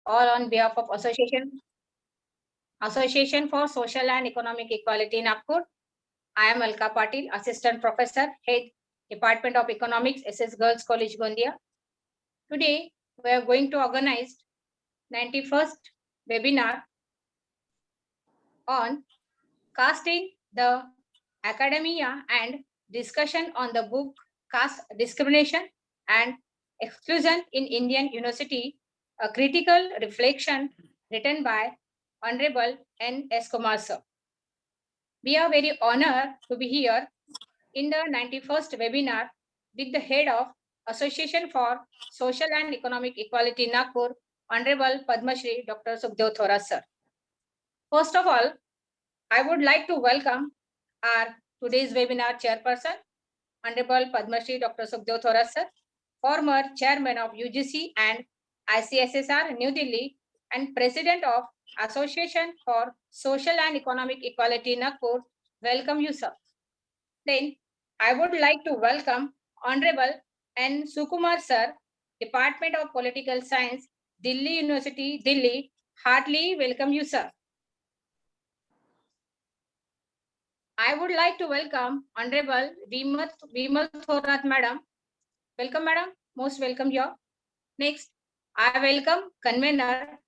all on behalf of Association for Social and Economic Equality, Nagpur. I am Alka Patil, Assistant Professor, Head, Department of Economics, SS Girls College, Gondia. Today, we are going to organize 91st webinar on casting the academia and discussion on the book Caste, Discrimination and Exclusion in Indian University, a critical reflection written by Honorable N.Sukumar sir. We are very honored to be here in the 91st webinar with the head of Association for Social and Economic Equality, Nagpur, Honorable Padamshree, Dr. Sukhadeo Thorat sir. First of all, I would like to welcome our today's webinar chairperson, Honorable Padamshree Dr. Sukhadeo Thorat sir, former chairman of UGC and ICSSR New Delhi and president of Association for Social and Economic Equality Nagpur. Welcome you, sir. Then I would like to welcome Honorable N.Sukumar sir, Department of Political Science, Delhi University, Delhi. Heartily welcome you, sir. I would like to welcome Honorable Vimal Thorat Madam. Welcome, Madam. Most welcome here. Next, I welcome convener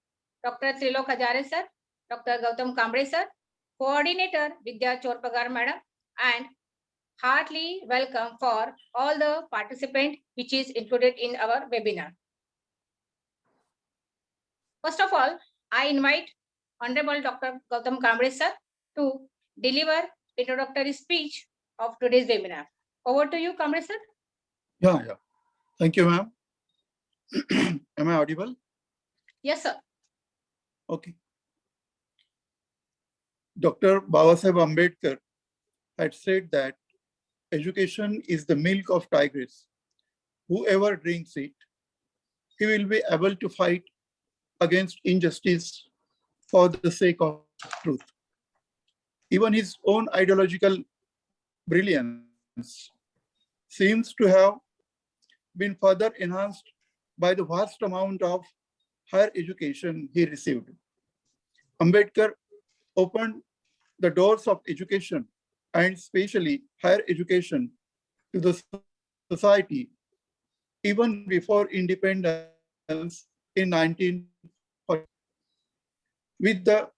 Dr. Trilok Hajare sir, Dr. Gautam Kamble sir, coordinator Vidya Chourpagar Madam, and heartily welcome for all the participants which is included in our webinar. First of all, I invite Honorable Dr. Gautam Kamble sir to deliver introductory speech of today's webinar. Over to you, Kamble sir. Yeah. Thank you, ma'am. Am I audible? Yes, sir. Okay. Dr. Babasaheb Ambedkar had said that education is the milk of tigers. Whoever drinks it, he will be able to fight against injustice for the sake of truth. Even his own ideological brilliance seems to have been further enhanced by the vast amount of higher education he received. Ambedkar opened the doors of education and especially higher education to the society even before independence in 1940 with the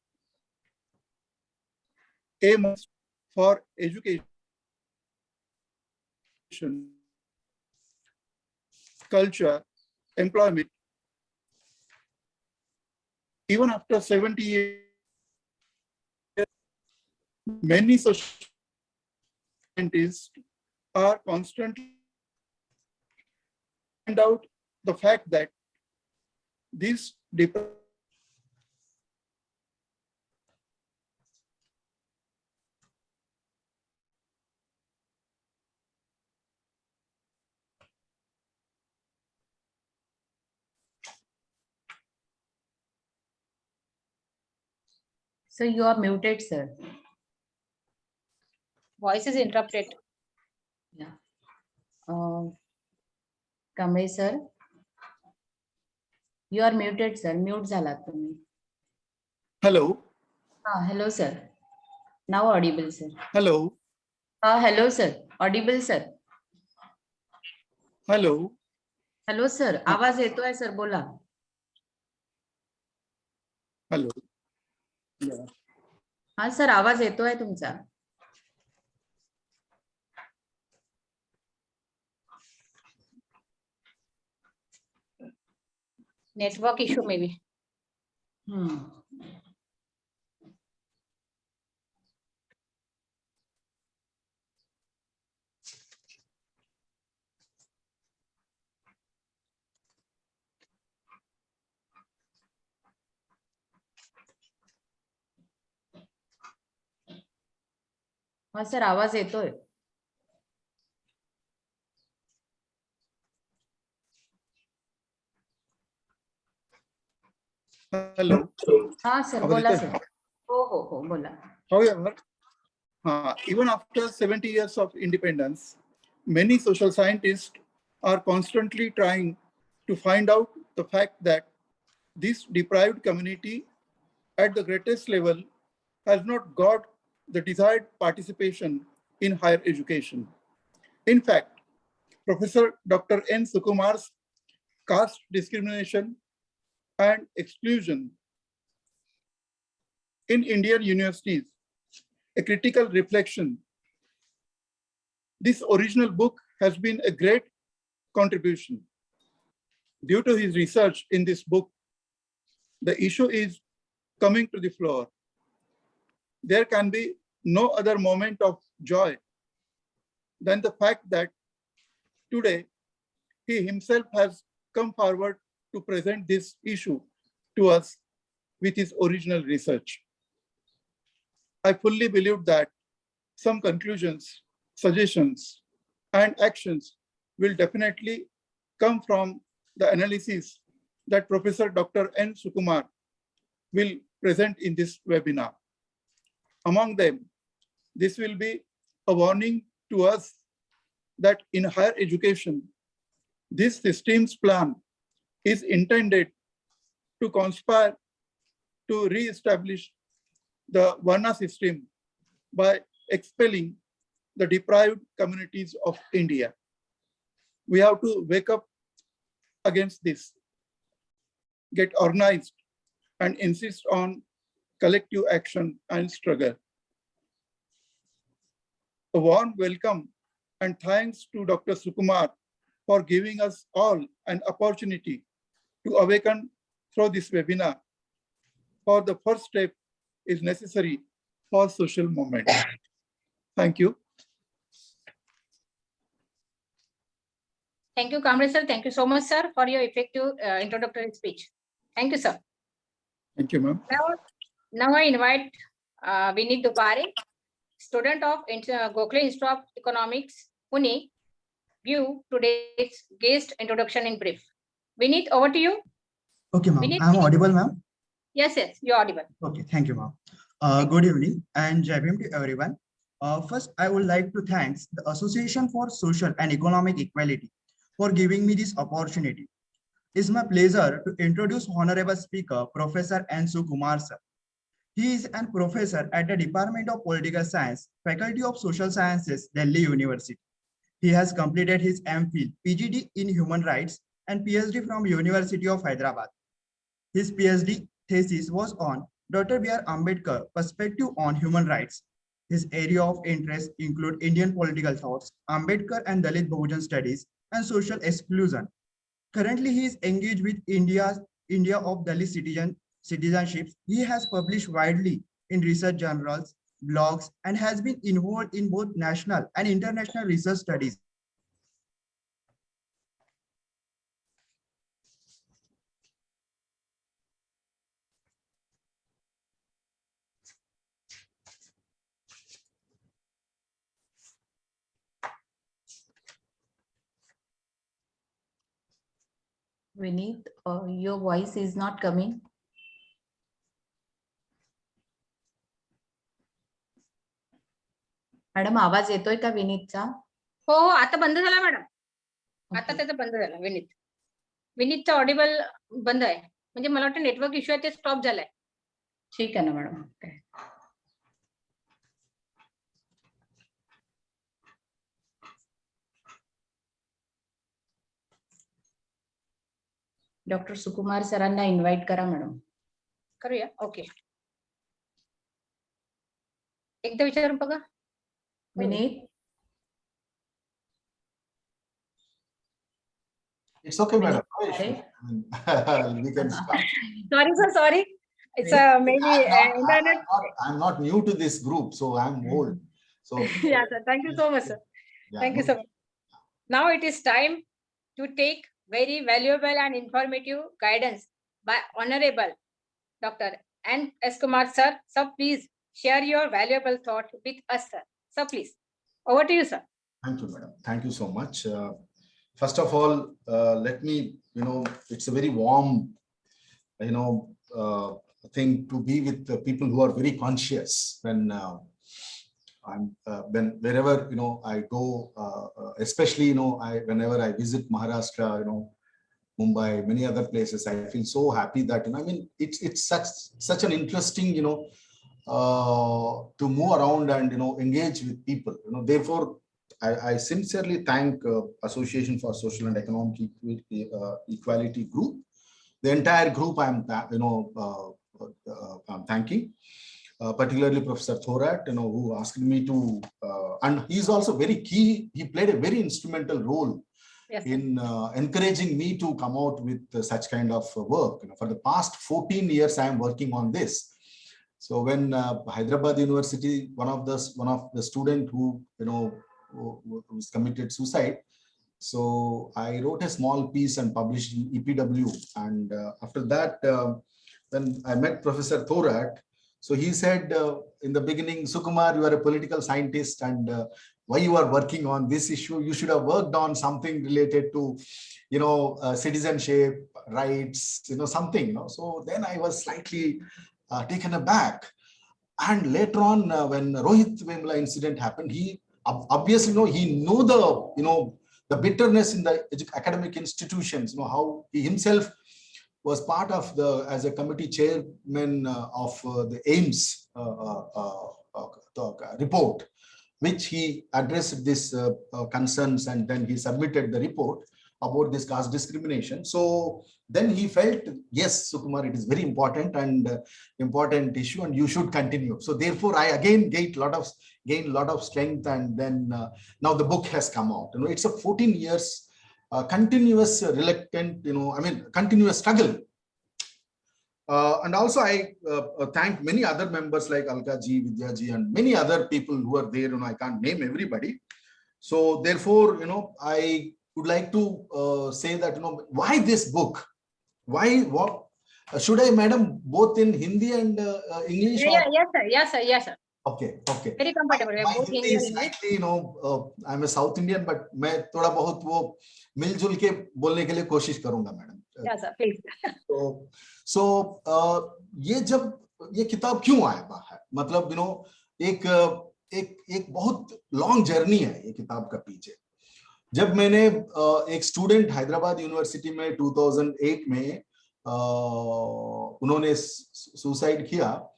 aim for education, culture, employment. Even after 70 years, many social scientists are constantly find out the fact that this So you are muted, sir. Voice is interrupted. Yeah. Kamble sir. You are muted, sir. Mute झालात तुम्ही. Hello. Hello, sir. Now audible, sir. Hello. Hello, sir. Audible, sir. Hello. Hello, sir. आवाज येतोय, sir. बोला. Hello. हा sir आवाज येतोय तुमचा. Network issue maybe. हा सर आवाज येतोय. Hello. हा सर बोला सर. हो बोला. However, even after 70 years of independence, many social scientists are constantly trying to find out the fact that This deprived community at the greatest level has not got the desired participation in higher education. In fact, Professor Dr. N.Sukumar's Caste Discrimination and Exclusion in Indian Universities, a critical reflection. This original book has been a great contribution. Due to his research in this book, the issue is coming to the floor. There can be no other moment of joy than the fact that today he himself has come forward to present this issue to us with his original research. I fully believe that some conclusions, suggestions, and actions will definitely come from the analysis that Professor Dr. N.Sukumar will present in this webinar. Among them, this will be a warning to us that in higher education, this systems plan is intended to conspire to re-establish the Varna system by expelling the deprived communities of India. We have to wake up against this, get organized, and insist on collective action and struggle. A warm welcome and thanks to Dr. Sukumar for giving us all an opportunity to awaken through this webinar. For the first step is necessary for social movement. Thank you. Thank you, Kamble sir. Thank you so much, sir, for your effective introductory speech. Thank you, sir. Thank you, ma'am. Now I invite Vinit Dupare, student of Gokhale Institute of Economics, Pune, view today's guest introduction in brief. Vinit, over to you. Okay, ma'am. Vinit, I'm audible, ma'am. Yes, you're audible. Okay, thank you, ma'am. Good evening and Jai Bhim to everyone. First, I would like to thank the Association for Social and Economic Equality for giving me this opportunity. It's my pleasure to introduce Honorable Speaker, Professor N.Sukumar sir. He is a professor at the Department of Political Science, Faculty of Social Sciences, Delhi University. He has completed his MPhil, PGD in Human Rights and PhD from University of Hyderabad. His PhD thesis was on Dr. B.R. Ambedkar Perspective on Human Rights. His area of interest include Indian political thoughts, Ambedkar and Dalit Bahujan studies, and social exclusion. Currently, he is engaged with India of Dalit citizenships. He has published widely in research journals, blogs, and has been involved in both national and international research studies. Vinit, your voice is not coming. Madam आवाज येतोय का विनीतचा? हो, आता बंद झाला madam. आता त्याचा बंद झाला. विनीतचा ऑडिबल बंद आहे. म्हणजे मला वाटतं नेटवर्क इश्यू आहे, ते स्टॉप झालाय. ठीक आहे ना मॅडम. डॉक्टर सुकुमार सरांना इन्व्हाइट करा मॅडम. करूया. ओके, एकदा विचारून बघा. Vineet, It's okay, madam. No issue. We can start. Sorry, sir. Sorry. It's maybe internet. I'm not new to this group, so I'm old. So Yeah, sir. Thank you so much, sir. yeah, Thank you so much. Now it is time to take very valuable and informative guidance by Honorable Dr. N.Sukumar sir. So please share your valuable thought with us, sir. So please, over to you, sir. Thank you, madam. Thank you so much. First of all, let me, it's a very warm, thing to be with the people who are very conscious when wherever I go, especially whenever I visit Maharashtra, Mumbai, many other places. I feel so happy that, I mean, it's such an interesting, to move around and, engage with people. Therefore, I sincerely thank Association for Social and Economic Equality group. The entire group I'm thanking, particularly Professor Thorat, who asked me to, and he's also very key. He played a very instrumental role in encouraging me to come out with such kind of work. For the past 14 years, I am working on this. So when Hyderabad University, one of the student who who's committed suicide, so I wrote a small piece and published in EPW. And after that, when I met Professor Thorat, so he said in the beginning, Sukumar, you are a political scientist, and why you are working on this issue? You should have worked on something related to, citizenship, rights, something. So then I was slightly taken aback. And later on, when Rohit Vemla incident happened, he obviously he knew the bitterness in the academic institutions. How he himself was part of as a committee chairman of the AIMS report, which he addressed this concerns, and then he submitted the report about this caste discrimination. So then he felt, yes, Sukumar, it is very important and important issue, and you should continue. So therefore, I again gained a lot of strength, and then now the book has come out. It's a 14 years continuous reluctant, continuous struggle. And also I thank many other members like Alka ji, Vidya ji, and many other people who are there. I can't name everybody. So therefore, I would like to say that, why this book? Why, what should I, madam, both in Hindi and English? Yes, sir. Okay. Very comfortable. My Hindi is slightly, I'm a South Indian, but मैं थोड़ा बहुत वो मिलजुल के बोलने के लिए कोशिश करूंगा, madam. Yes, sir, please. So ये किताब क्यों आया बाहर? मतलब एक बहुत लॉन्ग जर्नी है ये किताब का पीछे. जब मैंने एक स्टूडेंट हैदराबाद यूनिवर्सिटी में 2008 में उन्होंने सुसाइड किया,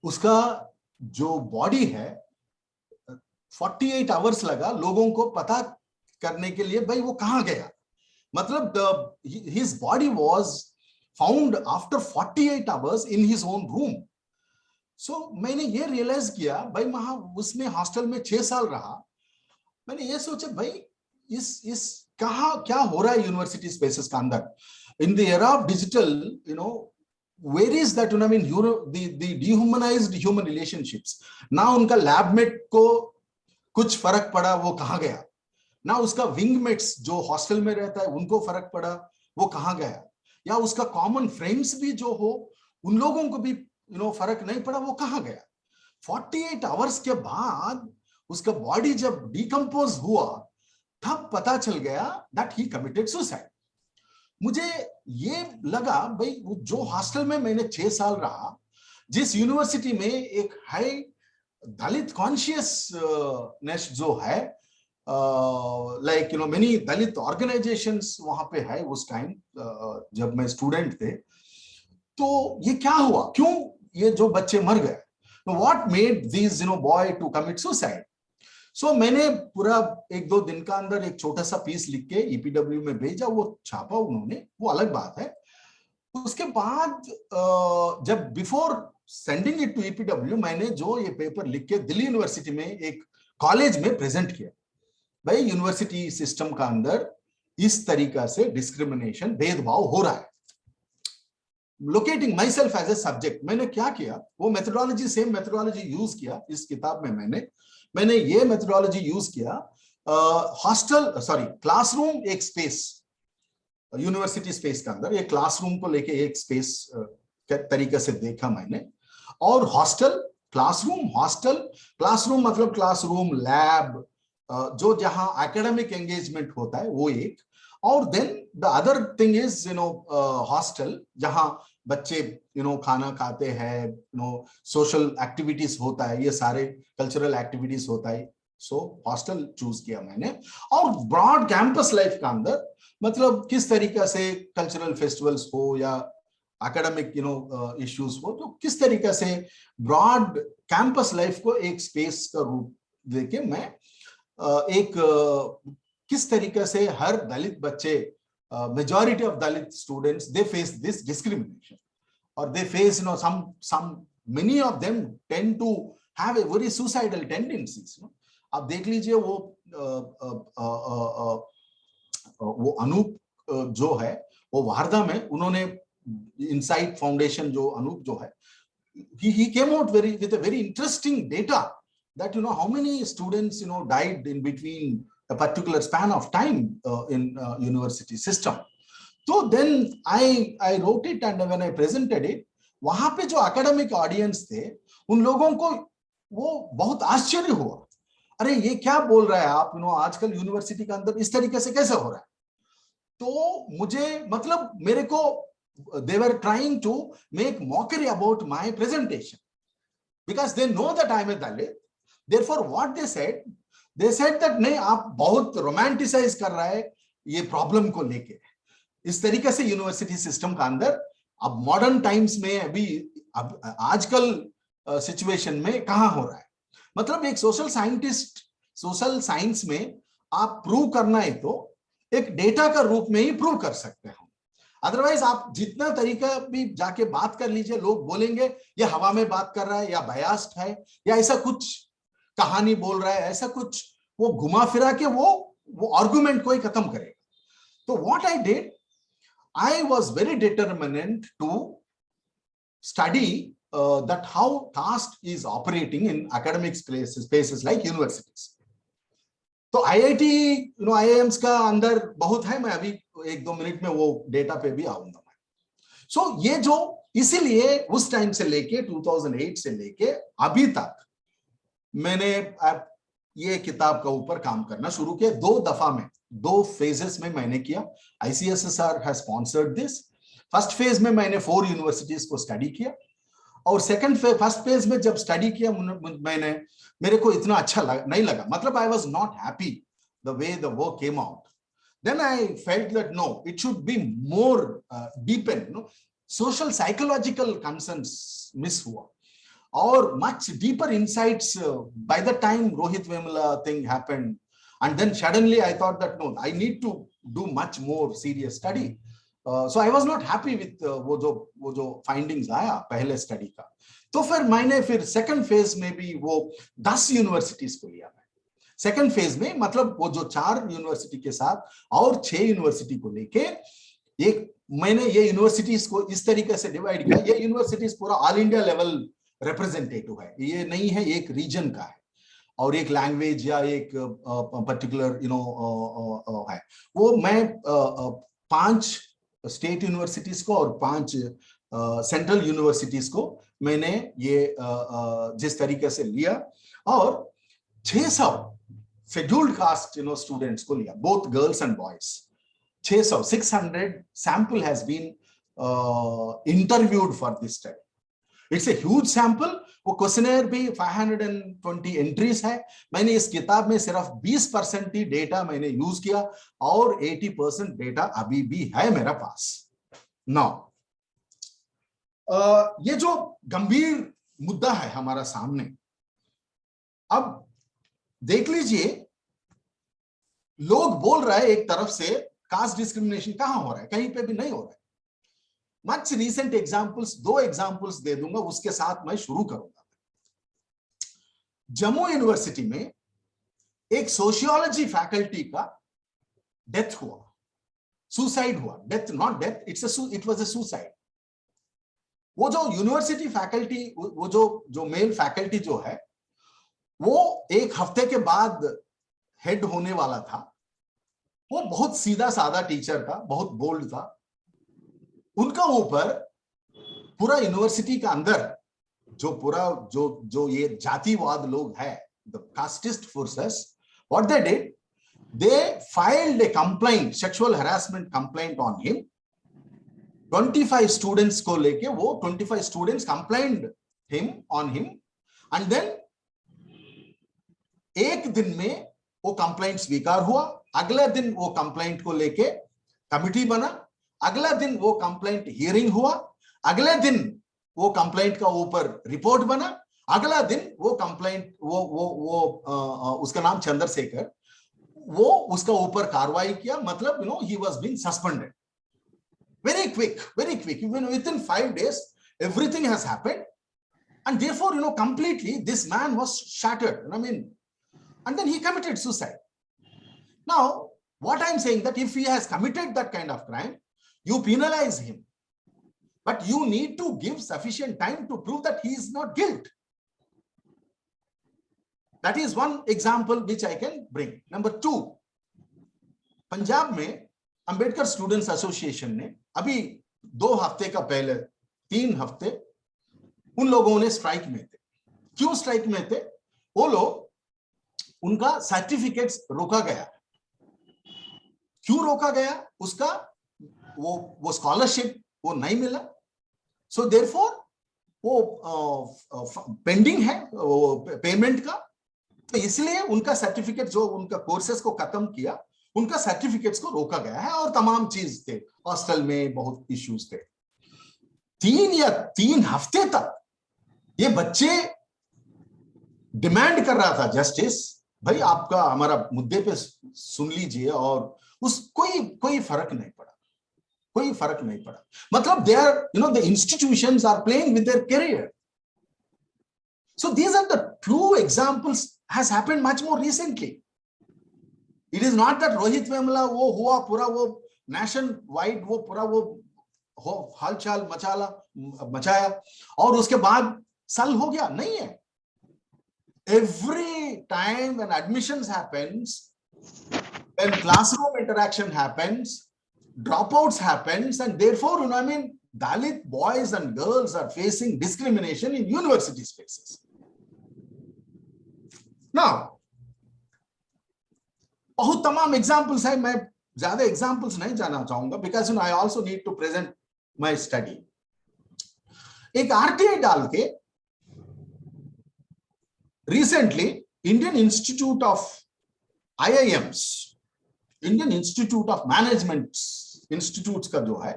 उसका जो बॉडी है 48 आवर्स लगा लोगों को पता करने के लिए, भाई वो कहाँ गया. मतलब his body was found after 48 hours in his own room. So मैंने ये रियलाइज किया, भाई वहां उसमें हॉस्टल में 6 साल रहा. मैंने ये सोचा, भाई इस कहाँ क्या हो रहा है यूनिवर्सिटी स्पेसेस का अंदर. In the era of digital, where is that, the dehumanized human relationships. ना उनका लैबमेट को कुछ फर्क पड़ा, वो कहाँ गया. ना उसका विंगमेट्स जो हॉस्टल में रहता है उनको फर्क पड़ा, वो कहाँ गया. या उसका कॉमन फ्रेंड्स भी जो हो, उन लोगों को भी फर्क नहीं पड़ा, वो कहाँ गया. 48 आवर्स के बाद उसका बॉडी जब डिकम्पोज हुआ, तब पता चल गया दैट ही कमिटेड सुसाइड. मुझे ये लगा, भाई जो हॉस्टल में मैंने 6 साल रहा, जिस यूनिवर्सिटी में एक हाई दलित कॉन्शियसनेस जो है, लाइक मेनी दलित ऑर्गेनाइजेशंस वहां पे है उस टाइम जब मैं स्टूडेंट थे. तो ये क्या हुआ, क्यों ये जो बच्चे मर गए, what made this boy to commit suicide. So मैंने पूरा 1-2 दिन का अंदर एक छोटा सा पीस लिख के EPW में भेजा, वो छापा उन्होंने, वो अलग बात है. उसके बाद जब before sending it to EPW, मैंने जो ये पेपर लिख के दिल्ली यूनिवर्सिटी में एक कॉलेज में प्रेजेंट किया, भाई यूनिवर्सिटी सिस्टम का अंदर इस तरीका से डिस्क्रिमिनेशन, भेदभाव हो रहा है. Locating myself as a subject, मैंने क्या किया, वो मेथोडोलॉजी, सेम मेथोडोलॉजी यूज किया इस किताब में. मैंने ये मेथोडोलॉजी यूज किया. क्लासरूम एक स्पेस, यूनिवर्सिटी स्पेस के अंदर एक क्लासरूम को लेके एक स्पेस के तरीके से देखा मैंने. और हॉस्टल, क्लासरूम मतलब क्लासरूम, लैब, जो जहां एकेडमिक एंगेजमेंट होता है वो एक. और then the other thing is hostel, जहां बच्चे खाना खाते हैं, सोशल एक्टिविटीज होता है, ये सारे कल्चरल एक्टिविटीज होता है. सो हॉस्टल चूज किया मैंने। और ब्रॉड कैंपस लाइफ का अंदर मतलब किस तरीके से कल्चरल फेस्टिवल्स हो या एकेडमिक इश्यूज हो, तो किस तरीके से ब्रॉड कैंपस लाइफ को एक स्पेस का रूप देके मैं एक किस तरीके से हर दलित बच्चे, majority of Dalit students they face this discrimination और they face some many of them tend to have a very suicidal tendencies. आप देख लीजिए वो अनूप जो है वो वारदा में उन्होंने इनसाइट फाउंडेशन जो अनूप जो है he came out with a very interesting data that how many students died in between a particular span of time in university system. So then I wrote it and when I presented it, वहां पे जो academic audience थे उन लोगों को वो बहुत आश्चर्य हुआ, अरे ये क्या बोल रहा है आप, आजकल यूनिवर्सिटी के अंदर इस तरीके से कैसे हो रहा है। तो मुझे मतलब मेरे को they were trying to make mockery about my presentation because they know that I am a Dalit. Therefore what they said that नहीं आप बहुत romanticize कर रहा है ये प्रॉब्लम को लेके। इस तरीके से यूनिवर्सिटी सिस्टम का अंदर अब मॉडर्न टाइम्स में अभी आजकल सिचुएशन में कहां हो रहा है। मतलब एक सोशल साइंटिस्ट सोशल साइंस में आप प्रूव करना है तो एक डेटा का रूप में ही प्रूव कर सकते हो, अदरवाइज आप जितना तरीका भी जाके बात कर लीजिए लोग बोलेंगे ये हवा में बात कर रहा है या बयास्ड है या ऐसा कुछ कहानी बोल रहा है, ऐसा कुछ वो घुमा फिरा के वो आर्गुमेंट को ही खत्म करेगा। तो what I did, I was very determined to study that how caste is operating in academic spaces like universities. तो IIT IIMs का अंदर बहुत है, मैं अभी 1-2 मिनट में वो डेटा पे भी आऊंगा मैं। सो ये जो इसीलिए उस टाइम से लेके 2008 से लेके अभी तक मैंने ये किताब का ऊपर काम करना शुरू किया। 2 दफा में 2 फेजेस में मैंने किया। ICSSR has sponsored this. First phase में मैंने 4 यूनिवर्सिटीज को स्टडी किया और फर्स्ट फेज में जब स्टडी किया मैंने मेरे को इतना अच्छा नहीं लगा, मतलब I was not happy the way the work came out. Then I felt that no, it should be more deepened, social psychological concerns miss हुआ और much deeper insights by the time Rohit Vemula thing happened. And then suddenly I thought that no, I need to do much more serious study. So I was not happy with वो जो findings आया पहले study का। तो फिर मैंने second phase में भी वो 10 यूनिवर्सिटीज को लिया। मैं सेकंड फेज में मतलब वो जो 4 यूनिवर्सिटी के साथ और 6 यूनिवर्सिटी को लेके एक मैंने ये यूनिवर्सिटीज को इस तरीके से डिवाइड किया। ये यूनिवर्सिटीज पूरा ऑल इंडिया लेवल रिप्रेजेंटेटिव है, ये नहीं है एक रीजन का है और एक लैंग्वेज या एक पर्टिकुलर है। वो मैं 5 स्टेट यूनिवर्सिटीज को और 5 सेंट्रल यूनिवर्सिटीज को मैंने ये जिस तरीके से लिया और 600 शेड्यूल्ड कास्ट स्टूडेंट्स को लिया, both girls and boys. 600 sample has been interviewed for this study. It's a huge sample. वो क्वेश्चनर भी 520 एंट्रीज है। मैंने इस किताब में सिर्फ 20% ही डेटा मैंने यूज किया और 80% डेटा अभी भी है मेरा पास। नाउ ये जो गंभीर मुद्दा है हमारा सामने, अब देख लीजिए लोग बोल रहा है एक तरफ से कास्ट डिस्क्रिमिनेशन कहां हो रहा है, कहीं पे भी नहीं हो रहा है। मच रीसेंट एग्जांपल्स 2 एग्जांपल्स दे दूंगा, उसके साथ मैं शुरू करूंगा। जम्मू यूनिवर्सिटी में एक सोशियोलॉजी फैकल्टी का डेथ हुआ, सुसाइड हुआ। Death not death, it was a suicide. वो जो यूनिवर्सिटी फैकल्टी, वो जो मेल फैकल्टी जो है वो 1 हफ्ते के बाद हेड होने वाला था। वो बहुत सीधा साधा टीचर था, बहुत बोल्ड था। उनका ऊपर पूरा यूनिवर्सिटी का अंदर जो पूरा जो ये जातिवाद लोग है, the casteist forces, what they did, they filed a complaint, sexual harassment complaint on him. 25 students को लेके वो 25 students complaint on him and then एक दिन में वो कंप्लेंट स्वीकार हुआ, अगले दिन वो कंप्लेंट को लेके कमिटी बना, अगला दिन वो कंप्लेंट हियरिंग हुआ, अगले दिन वो कंप्लेंट का ऊपर रिपोर्ट बना, अगला दिन वो कंप्लेंट उसका नाम चंद्रशेखर, वो उसका ऊपर कार्रवाई किया, मतलब he was being suspended. Very quick, even within 5 days everything has happened, and therefore completely this man was shattered. And then he committed suicide. Now what I'm saying, that if he has committed that kind of crime, you penalize him, but you need to give sufficient time to prove that he is not guilty. That is one example which I can bring. Number 2, Punjab में Ambedkar students association ने अभी 2 हफ्ते का पहले 3 हफ्ते उन लोगों ने स्ट्राइक में थे. क्यों स्ट्राइक में थे? वो लोग, उनका सर्टिफिकेट्स रोका गया. क्यों रोका गया? उसका वो स्कॉलरशिप वो नहीं मिला. सो देयरफॉर वो पेंडिंग है वो पेमेंट का, तो इसलिए उनका सर्टिफिकेट, जो उनका कोर्सेस को खत्म किया, उनका सर्टिफिकेट्स को रोका गया है. और तमाम चीज थे, हॉस्टल में बहुत इश्यूज थे. 3 हफ्ते तक ये बच्चे डिमांड कर रहा था जस्टिस, भाई आपका हमारा मुद्दे पे सुन लीजिए, और कोई फर्क नहीं पड़ा, कोई फर्क नहीं पड़ा. मतलब they are the institutions are playing with their career. So these are the 2 examples has happened much more recently. It is not that Rohit Vemula वो हुआ पूरा वो नेशन वाइड वो पूरा वो हालचाल मचाया और उसके बाद साल हो गया. नहीं है. Every time when admissions happens, when classroom interaction happens, dropouts happens, and therefore Dalit boys and girls are facing discrimination in university spaces. Now बहुत तमाम एग्जाम्पल्स है. मैं ज्यादा एग्जाम्पल्स नहीं जाना चाहूंगा, because I also need to present my study. एक RTI डाल के recently Indian institute of IIMs, Indian institute of management institutes का जो है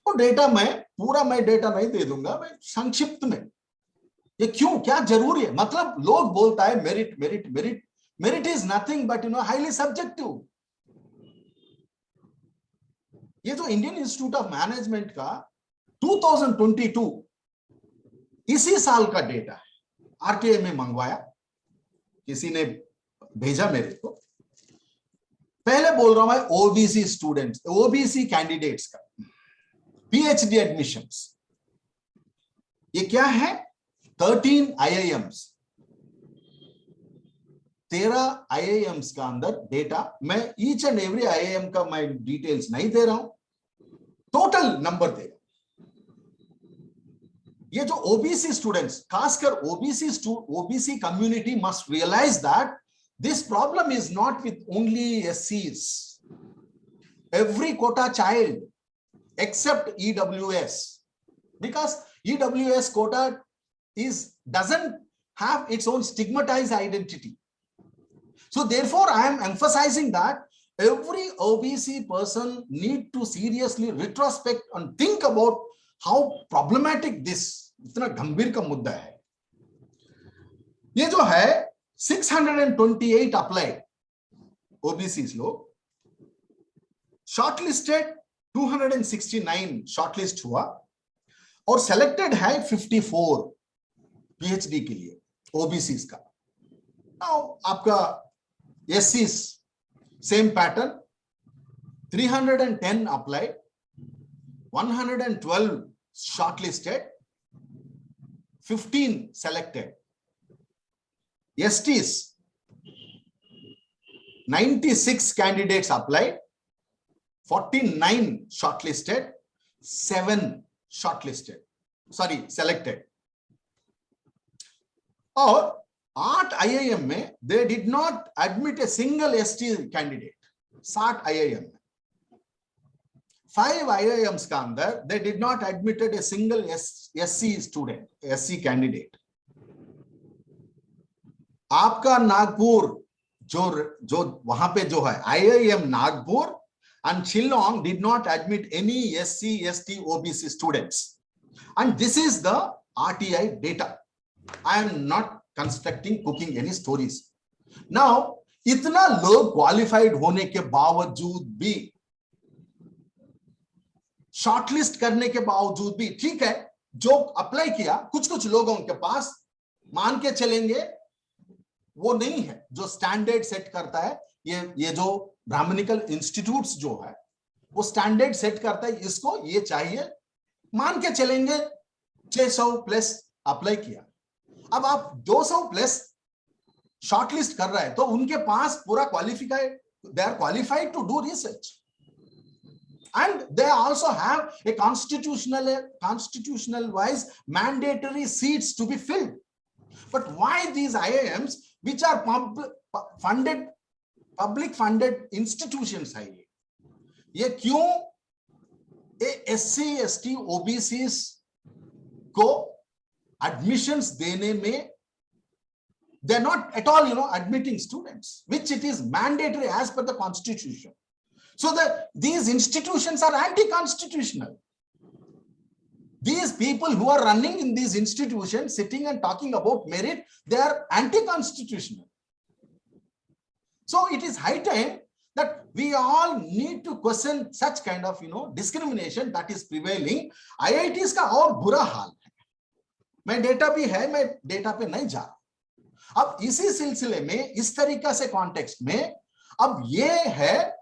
वो डेटा, मैं डेटा नहीं दे दूंगा, मैं संक्षिप्त में. ये क्यों, क्या जरूरी है? मतलब लोग बोलता है merit merit merit. Merit is nothing but highly subjective. ये जो इंडियन इंस्टीट्यूट ऑफ मैनेजमेंट का 2022 इसी साल का डेटा है, आरटीआई में मंगवाया, किसी ने भेजा मेरे को. पहले बोल रहा हूं मैं ओबीसी स्टूडेंट्स, ओबीसी कैंडिडेट्स का पीएचडी एडमिशंस. ये क्या है? 13 IIMs, 13 IIMs का अंदर डेटा. मैं ईच एंड एवरी IIM का मैं डिटेल्स नहीं दे रहा हूं, टोटल नंबर दे रहा हूं. ये जो ओबीसी स्टूडेंट्स, खासकर OBC community must realise that this problem is not with only SCs. Every quota child except EWS, because EWS quota doesn't have its own stigmatized identity. So therefore I am emphasizing that every OBC person need to seriously retrospect and think about how problematic this इतना गंभीर का मुद्दा है. ये जो है 628 applied OBCs लोग, shortlisted 269 shortlist हुआ और सेलेक्टेड है 54 PhD के लिए OBCs का. Now आपका SCs same pattern, 310 applied, 112 shortlisted, 15 selected. STs 96 candidates applied, 49 shortlisted, 7 selected. और 8 IIM में they did not admit a single ST candidate. 60 IIM में 5 IIMs का अंदर they did not admitted a single SC student, SC candidate. आपका नागपुर जो वहां पे जो है IIM Nagpur and Shillong did not admit any SC, ST, OBC students. And this is the RTI data. I am not constructing, cooking any stories. Now, इतना लोग qualified होने के बावजूद भी, शॉर्टलिस्ट करने के बावजूद भी, ठीक है, जो अप्लाई किया कुछ लोगों के पास मान के चलेंगे वो नहीं है जो स्टैंडर्ड सेट करता है। ये जो ब्राह्मणिकल इंस्टीट्यूट्स जो है वो स्टैंडर्ड सेट करता है, इसको ये चाहिए, मान के चलेंगे 600 प्लस अप्लाई किया। अब आप 200 प्लस शॉर्टलिस्ट कर रहे हैं तो उनके पास पूरा qualified, they are qualified to do research and they also have a constitutional wise mandatory seats to be filled. But why these IIMs, which are public funded institutions है, ये क्यों SC, ST, OBCs को admissions देने में they're not at all, admitting students, which it is mandatory as per the constitution. So that these institutions are anti-constitutional. These people who are running in these institutions, sitting and talking about merit, they are anti-constitutional. So it is high time that we all need to question such kind of, discrimination that is prevailing. IITs का और बुरा हाल है। मैं data भी है, मैं data पे नहीं जा रहा। अब इसी सिलसिले में, इस तरीका से कॉन्टेक्स्ट में, अब ये है,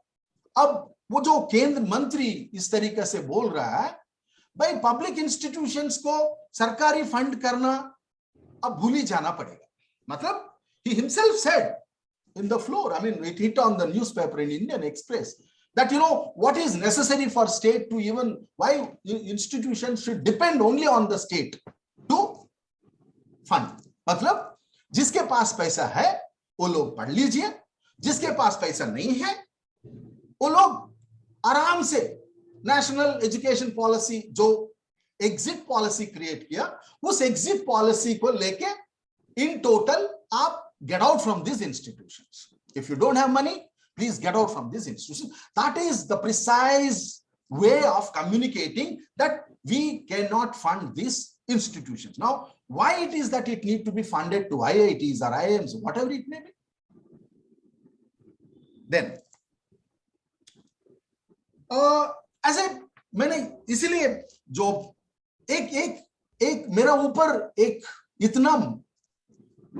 अब वो जो केंद्र मंत्री इस तरीके से बोल रहा है, भाई पब्लिक इंस्टीट्यूशंस को सरकारी फंड करना अब भूल ही जाना पड़ेगा। मतलब he himself said in the floor, I mean it hit on the newspaper in Indian Express, that what is necessary for state to even, why institutions should depend only on the state to fund. मतलब जिसके पास पैसा है वो लोग पढ़ लीजिए, जिसके पास पैसा नहीं है वो लोग आराम से नेशनल एजुकेशन पॉलिसी, जो एग्जिट पॉलिसी क्रिएट किया, उस एग्जिट पॉलिसी को लेके इन टोटल आप get out from these institutions. If you don't have money, please get out from these institutions. That is the precise way of communicating that we cannot fund these institutions. Now, why it is that it need to be funded to IITs or IIMs, whatever it may be? Then, as I मैंने इसीलिए जो एक मेरा ऊपर एक इतना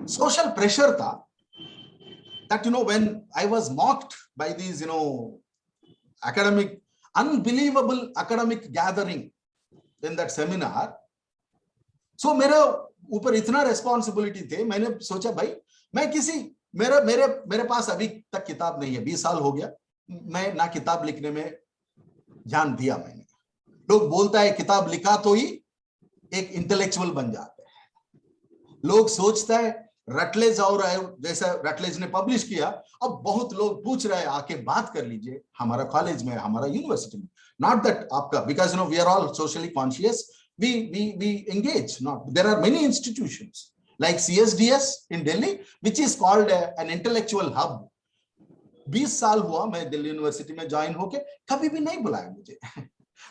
social pressure tha, that when I was mocked by these unbelievable academic gathering in that seminar, so मेरा ऊपर इतना responsibility थे, मैंने सोचा भाई मैं मेरे पास अभी तक किताब नहीं है, 20 साल हो गया, मैं ना किताब लिखने में ध्यान दिया। मैंने, लोग बोलता है किताब लिखा तो ही एक इंटेलेक्चुअल बन जाते हैं। लोग सोचता है रटलेज और जैसा रटलेज ने पब्लिश किया, अब बहुत लोग पूछ रहे हैं आके बात कर लीजिए हमारा कॉलेज में, हमारा यूनिवर्सिटी में। नॉट दैट आपका, because we are all socially conscious, we engage. Not, there are many institutions like CSDS in Delhi, which is called an intellectual hub. 20 साल हुआ मैं दिल्ली यूनिवर्सिटी में ज्वाइन होके, कभी भी नहीं बुलाया मुझे।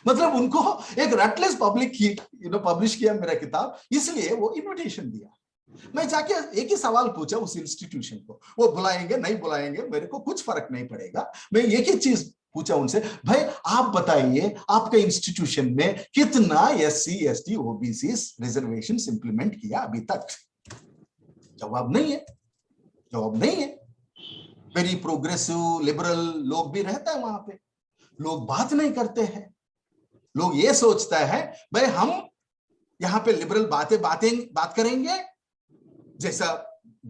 मतलब उनको एक रटलेज पब्लिश किया मेरा किताब, इसलिए वो इन्विटेशन दिया। मैं जाके एक ही सवाल पूछा उस इंस्टीट्यूशन को, वो बुलाएंगे नहीं बुलाएंगे मेरे को कुछ फर्क नहीं पड़ेगा। मैं एक ही चीज पूछा उनसे, भाई आप बताइए आपके इंस्टीट्यूशन में कितना SC, ST, OBC reservation implement किया अभी तक? जवाब नहीं है, जवाब नहीं है। वेरी प्रोग्रेसिव लिबरल लोग भी रहता है वहां पे, लोग बात नहीं करते हैं। लोग ये सोचता है भाई हम यहाँ पे लिबरल बात करेंगे, जैसा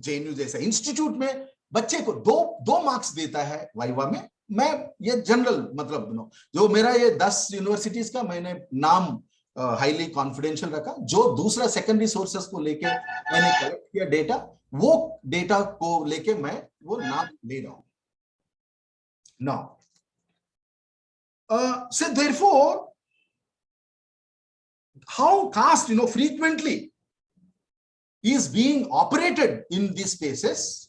JNU जैसा इंस्टीट्यूट में बच्चे को दो मार्क्स देता है वाइवा में। मैं ये जनरल मतलब जो मेरा ये 10 यूनिवर्सिटीज का मैंने नाम हाईली कॉन्फिडेंशियल रखा, जो दूसरा सेकेंडरी सोर्सेस को लेके मैंने कलेक्ट किया डेटा, वो डेटा को लेके मैं वो नाम ले रहा हूं। Now so therefore how caste frequently is being operated in these spaces,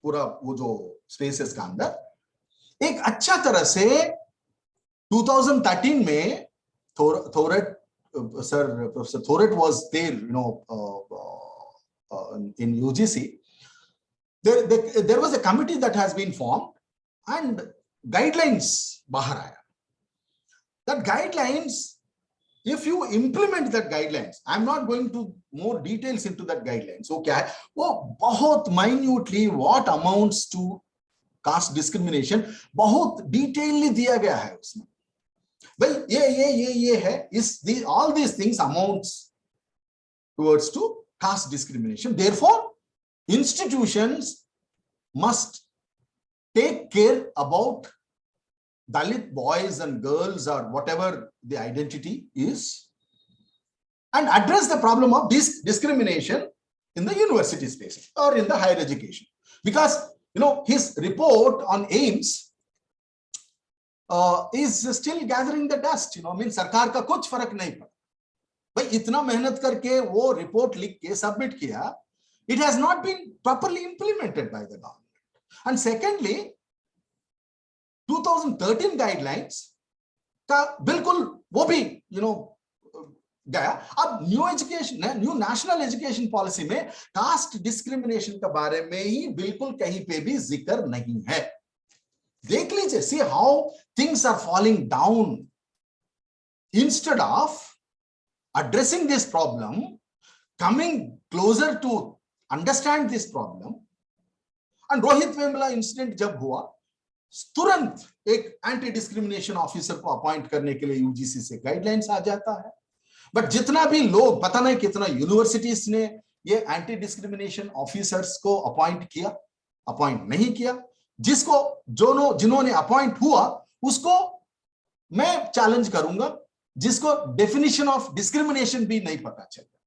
पूरा वो जो spaces का अंदर एक अच्छा तरह से 2013 में Thorat, sir, Professor Thorat was there, in UGC. There was a committee that has been formed and guidelines bahar aaya. That guidelines, if you implement that guidelines, I'm not going to more details into that guidelines. Okay, वो बहुत minutely what amounts to caste discrimination बहुत detailly दिया गया है उसमें. भाई ये है, all these things amounts towards to caste discrimination. Therefore, institutions must take care about Dalit boys and girls or whatever the identity is, and address the problem of this discrimination in the university space or in the higher education. Because his report on AIMS is still gathering the dust. सरकार का कुछ फर्क नहीं पड़ा. भाई इतना मेहनत करके वो रिपोर्ट लिख के सबमिट किया, it has not been properly implemented by the government. And secondly, 2013 guidelines का बिल्कुल वो भी गया. अब न्यू नेशनल एजुकेशन पॉलिसी में कास्ट डिस्क्रिमिनेशन के बारे में ही बिल्कुल कहीं पे भी जिक्र नहीं है. देख लीजिए, see how things are falling down. Instead of addressing this problem, coming closer to understand this problem, and Rohit Vemula incident जब हुआ, तुरंत एक एंटी डिस्क्रिमिनेशन ऑफिसर को अपॉइंट करने के लिए यूजीसी से गाइडलाइंस आ जाता है. बट जितना भी लोग, पता नहीं कितना यूनिवर्सिटीज ने ये एंटी डिस्क्रिमिनेशन ऑफिसर्स को अपॉइंट नहीं किया. जिन्होंने अपॉइंट हुआ उसको मैं चैलेंज करूंगा, जिसको डेफिनेशन ऑफ डिस्क्रिमिनेशन भी नहीं पता चला.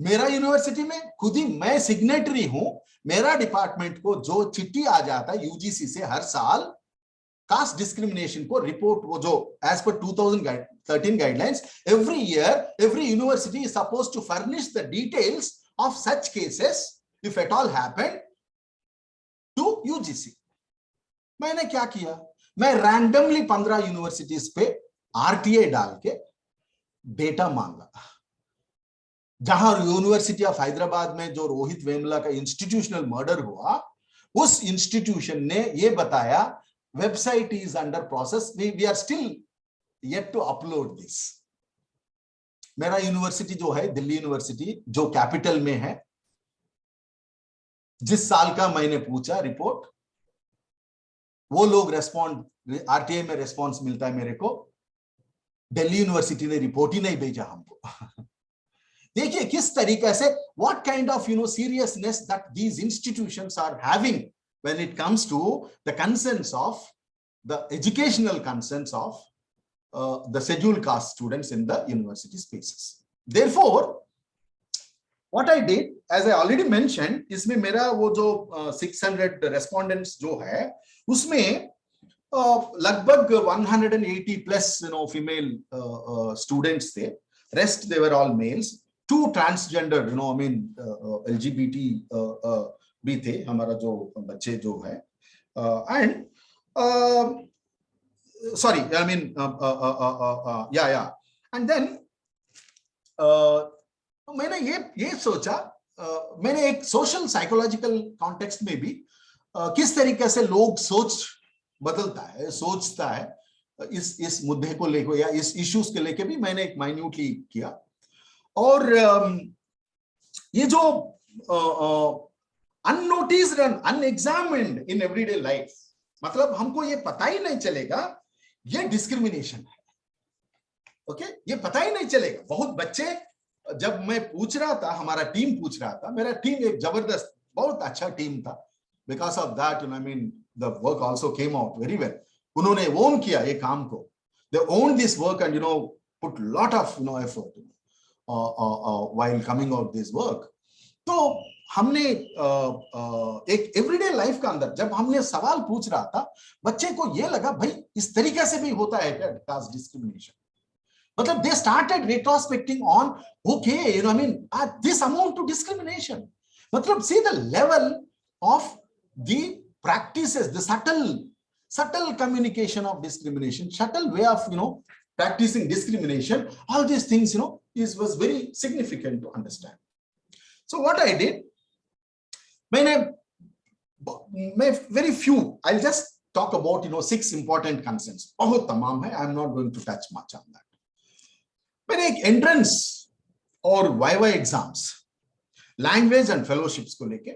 मेरा यूनिवर्सिटी में खुद ही मैं सिग्नेटरी हूं. मेरा डिपार्टमेंट को जो चिट्ठी आ जाता है यूजीसी से हर साल कास्ट डिस्क्रिमिनेशन को रिपोर्ट, वो जो एज पर 2013 guidelines, every year every university is supposed to furnish the details of such cases if at all happened to UGC. मैंने क्या किया, मैं रैंडमली 15 यूनिवर्सिटीज पे आरटीआई डाल के डेटा मांगा. जहां यूनिवर्सिटी ऑफ हैदराबाद में जो रोहित वेमुला का इंस्टीट्यूशनल मर्डर हुआ, उस इंस्टीट्यूशन ने ये बताया website is under process, we are still yet to upload this. मेरा यूनिवर्सिटी जो है दिल्ली यूनिवर्सिटी, जो कैपिटल में है, जिस साल का मैंने पूछा रिपोर्ट, वो लोग रेस्पॉन्ड, आरटीआई में रेस्पॉन्स मिलता है मेरे को, दिल्ली यूनिवर्सिटी ने रिपोर्ट ही नहीं भेजा हमको. देखिए किस तरीके से, what kind of seriousness that these institutions are having when it comes to the concerns of the educational concerns of the scheduled caste students in the university spaces. Therefore, what I did, as I already mentioned, इसमें मेरा वो जो 600 respondents जो है, उसमें लगभग 180 plus female students थे. Rest they were all males. 2 transgender, LGBT भी थे हमारा जो बच्चे जो है, and sorry, and then मैंने ये सोचा, मैंने एक सोशल साइकोलॉजिकल कॉन्टेक्स्ट में भी किस तरीके से लोग सोचता है इस मुद्दे को लेकर या इस इश्यूज के लेके भी मैंने एक माइन्यूटली किया. और ये जो unnoticed and unexamined in everyday life, मतलब हमको ये पता ही नहीं चलेगा ये डिस्क्रिमिनेशन है. ओके, ये पता ही नहीं चलेगा. बहुत बच्चे, जब मैं पूछ रहा था, हमारा टीम पूछ रहा था, मेरा टीम एक जबरदस्त बहुत अच्छा टीम था. Because of that the work also came out very well. उन्होंने ओन किया ये काम को. They own this work and put lot of effort while coming out this work. तो हमने एक एवरीडे लाइफ का अंदर जब हमने सवाल पूछ रहा था, बच्चे को ये लगा भाई इस तरीके से भी होता है क्या कास्ट डिस्क्रिमिनेशन. मतलब they started retrospecting on, okay, you know, I mean, this amount to discrimination. मतलब see the level of the practices, the subtle communication of discrimination, subtle way of, you know, practicing discrimination. All these things, you know, was very significant to understand. So what I did, very few, I'll just talk about, you know, 6 important concerns. बहुत तमाम है, I'm not going to touch much on that. मैंने एक entrance और YY exams, language and fellowships को लेके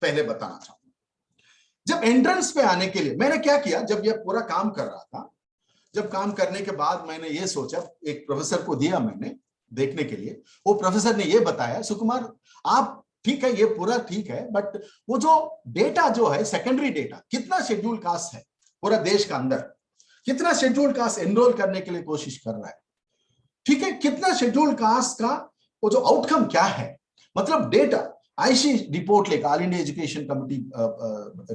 पहले बताना चाहूंगा. जब entrance पे आने के लिए मैंने क्या किया, जब ये पूरा काम कर रहा था, जब काम करने के बाद मैंने ये सोचा, एक प्रोफेसर को दिया मैंने देखने के लिए. वो प्रोफेसर ने ये बताया, सुकुमार आप ठीक है, ये पूरा ठीक है, बट वो जो डेटा जो है, सेकेंडरी डेटा, कितना शेड्यूल कास्ट है पूरा देश का अंदर, कितना शेड्यूल कास्ट एनरोल करने के लिए कोशिश कर रहा है, ठीक है, कितना शेड्यूल कास्ट का वो जो आउटकम क्या है, मतलब डेटा आईसी रिपोर्ट लेकर, all India education committee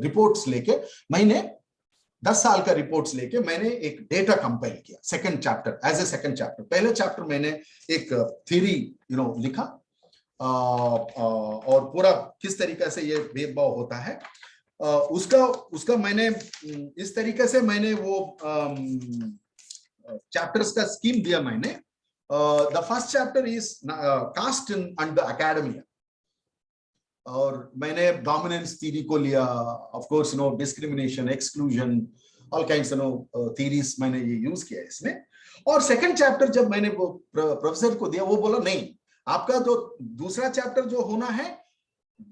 reports लेके, मैंने 10 साल का रिपोर्ट्स लेके मैंने एक डेटा कंपाइल किया, second chapter, as a second chapter. पहले चैप्टर मैंने एक थ्योरी, यू नो, लिखा और पूरा किस तरीके से ये भेदभाव होता है, उसका मैंने इस तरीके से मैंने वो चैप्टर्स का स्कीम दिया मैंने. The first chapter is caste and the academia, और मैंने डोमिनेंस थ्योरी को लिया, of course, you know, discrimination, exclusion, all kinds of theories मैंने ये यूज किया इसमें. और सेकंड चैप्टर जब मैंने वो प्रोफेसर को दिया, वो बोला नहीं, आपका जो दूसरा चैप्टर जो होना है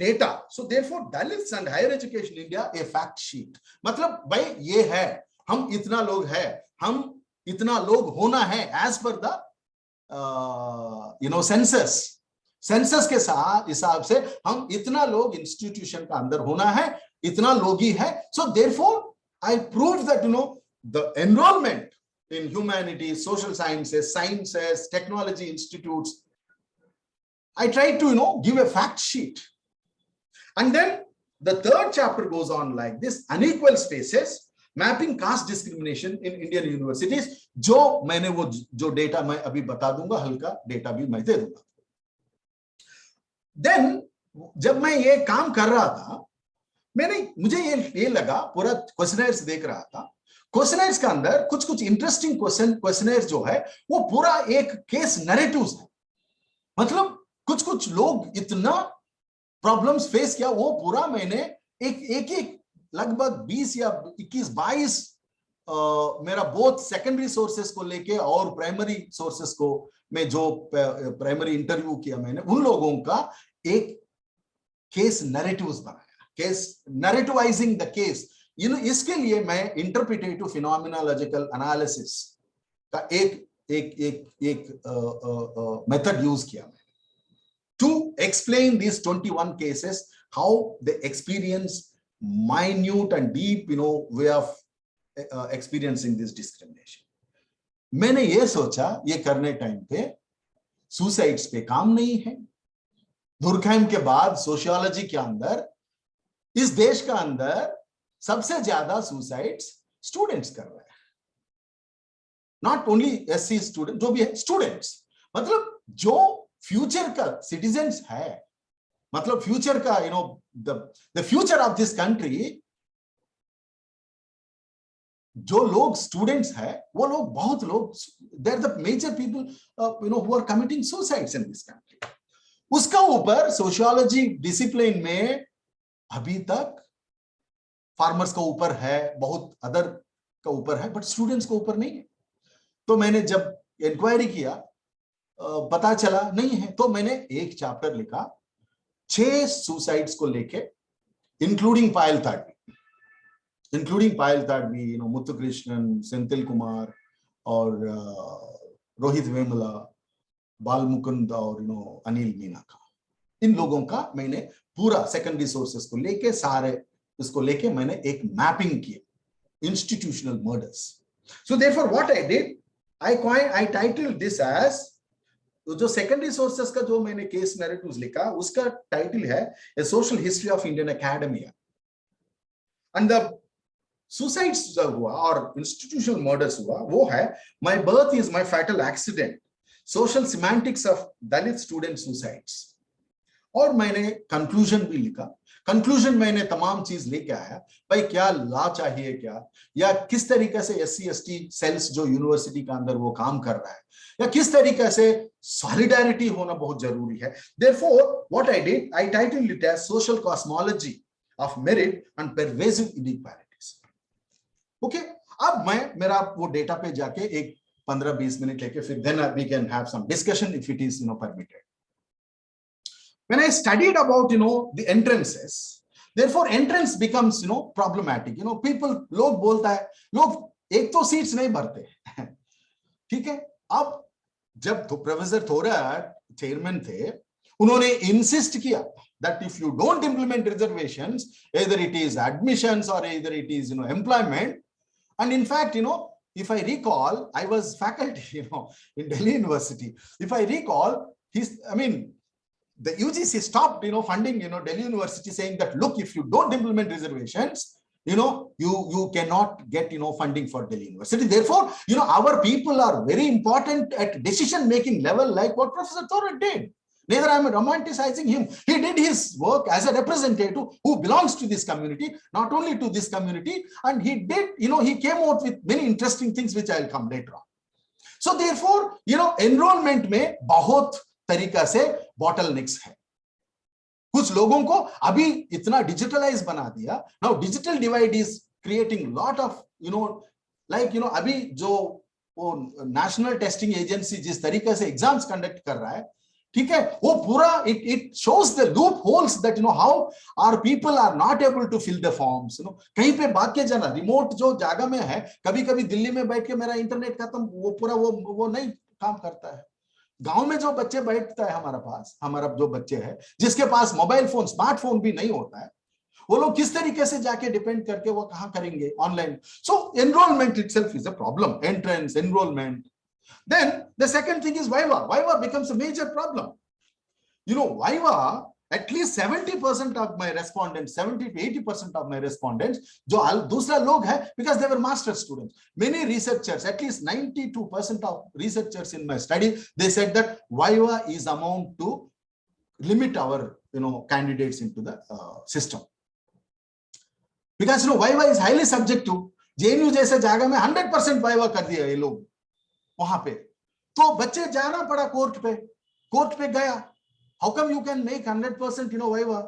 data. So therefore Dalits and higher education India a fact sheet. मतलब भाई ये है, हम इतना लोग है, हम इतना लोग होना है as per the you know census के साथ हिसाब से हम इतना लोग इंस्टीट्यूशन का अंदर होना है, इतना लोग ही है. So therefore I prove that, you know, the enrolment in humanities, social sciences, technology institutes, I tried to, you know, give a fact sheet. And then the third chapter goes on like this: unequal spaces, mapping caste discrimination in Indian universities. जो मैंने वो जो data मैं अभी बता दूंगा, हल्का data भी मैं दे दूंगा. Then जब मैं ये काम कर रहा था, मुझे ये लगा, पूरा क्वेश्चनर्स देख रहा था, क्वेश्चनर्स के अंदर कुछ इंटरेस्टिंग क्वेश्चनर्स जो है वो पूरा एक केस नैरेटिव्स है. मतलब कुछ लोग इतना प्रॉब्लम्स फेस किया, वो पूरा मैंने एक लगभग 20 या 21-22 मेरा बोथ सेकेंडरी सोर्सेस को लेके और प्राइमरी सोर्सेस को, मैं जो प्राइमरी इंटरव्यू किया मैंने, उन लोगों का एक केस नैरेटिव्स बनाया, case narrativising the case. You know, इसके लिए मैं इंटरप्रिटेटिव फिनोमिनोलॉजिकल एनालिसिस का एक मेथड यूज किया to explain these 21 cases, how they experience minute and deep, you know, way of experiencing this discrimination. मैंने ये सोचा, ये करने टाइम पे सुसाइड्स पे काम नहीं है. दुर्खैम के बाद सोशियोलॉजी के अंदर, इस देश का अंदर सबसे ज्यादा सुसाइड्स स्टूडेंट्स कर रहे हैं. नॉट ओनली एससी स्टूडेंट, जो भी है स्टूडेंट्स, मतलब जो फ्यूचर का सिटीजन्स है, मतलब फ्यूचर का, you know, the future of this country, जो लोग स्टूडेंट्स है, वो लोग, बहुत लोग, they are the major people, you know, who are committing suicides in this country. उसका ऊपर सोशियोलॉजी डिसिप्लिन में अभी तक फार्मर्स का ऊपर है, बहुत अदर का ऊपर है, बट स्टूडेंट्स के ऊपर नहीं है. तो मैंने जब इंक्वायरी किया, पता चला नहीं है, तो मैंने एक चैप्टर लिखा 6 सुसाइड्स को लेके, including Payal Tadvi, you know, Muthukrishnan, Senthil Kumar और रोहित वेमुला, बालमुकुंद और, यू नो, अनिल मीना का. इन लोगों का मैंने पूरा सेकेंडरी सोर्सेस को लेके, सारे इसको लेके मैंने एक मैपिंग किया, institutional murders. So therefore what I did, I titled this as, जो सेकेंडरी सोर्सेस का जो मैंने केस नैरेटिव्स लिखा, उसका टाइटल है a social history of Indian academia. And the suicides हुआ और इंस्टीट्यूशनल मर्डर्स हुआ, वो है my birth is my fatal accident, social semantics of Dalit student suicides. और मैंने कंक्लूजन भी लिखा। कंक्लूजन मैंने तमाम चीज लेके आया, भाई क्या लॉ चाहिए, क्या या किस तरीके से SC ST सेल्स जो यूनिवर्सिटी का अंदर वो काम कर रहा है, या किस तरीके से सॉलिडारिटी होना बहुत जरूरी है। Therefore, what I did, I titled it as Social Cosmology of Merit and Pervasive Inequalities. Okay, अब मैं मेरा वो डेटा पे जाके एक 15-20 मिनट लेके फिर then we can have some discussion if it is permitted. When I studied about the entrances, therefore entrance becomes problematic. People लोग बोलता है, लोग एक तो सीट्स नहीं भरते ठीक है। अब जब प्रोफेसर थोराट चेयरमैन थे, उन्होंने इंसिस्ट किया that if you don't implement reservations, either it is admissions or either it is employment. And in fact, if I recall, I was faculty in Delhi University. If I recall, the UGC stopped funding Delhi University, saying that look, if you don't implement reservations, you cannot get funding for Delhi University. Therefore, our people are very important at decision making level, like what Professor Thorat did. Neither I am romanticizing him. He did his work as a representative who belongs to this community, not only to this community, and he did, he came out with many interesting things which I will come later on. So therefore, enrollment में बहुत तरीका से bottlenecks है। कुछ लोगों को अभी इतना digitalize बना दिया। Now digital divide is creating lot of अभी जो वो national testing agency जिस तरीके से exams conduct कर रहा है, ठीक है, वो पूरा it shows the loopholes that how our people are not able to fill the forms. कहीं पे बात के जाना, remote जो जगह में है, कभी-कभी दिल्ली में बैठ के मेरा इंटरनेट खत्म, वो पूरा वो नहीं काम करता है। गांव में जो बच्चे बैठता है हमारा पास, हमारा जो बच्चे हैं जिसके पास मोबाइल फोन, स्मार्टफोन भी नहीं होता है, वो लोग किस तरीके से जाके डिपेंड करके वो कहां करेंगे online. So enrolment itself is a problem, entrance, enrolment. Then the second thing is Viva. Viva becomes a major problem. Viva, at least 70% of my respondents, 70 to 80% of my respondents, जो दूसरा लोग है, because they were master students. Many researchers, at least 92% of researchers in my study, they said that Viva is amount to limit our, candidates into the system. Because, Viva is highly subjective. JNU जैसे जगह में 100% Viva कर दिया ये लोग वहां पे, तो बच्चे जाना पड़ा कोर्ट पे गया। How come you can make 100% viva?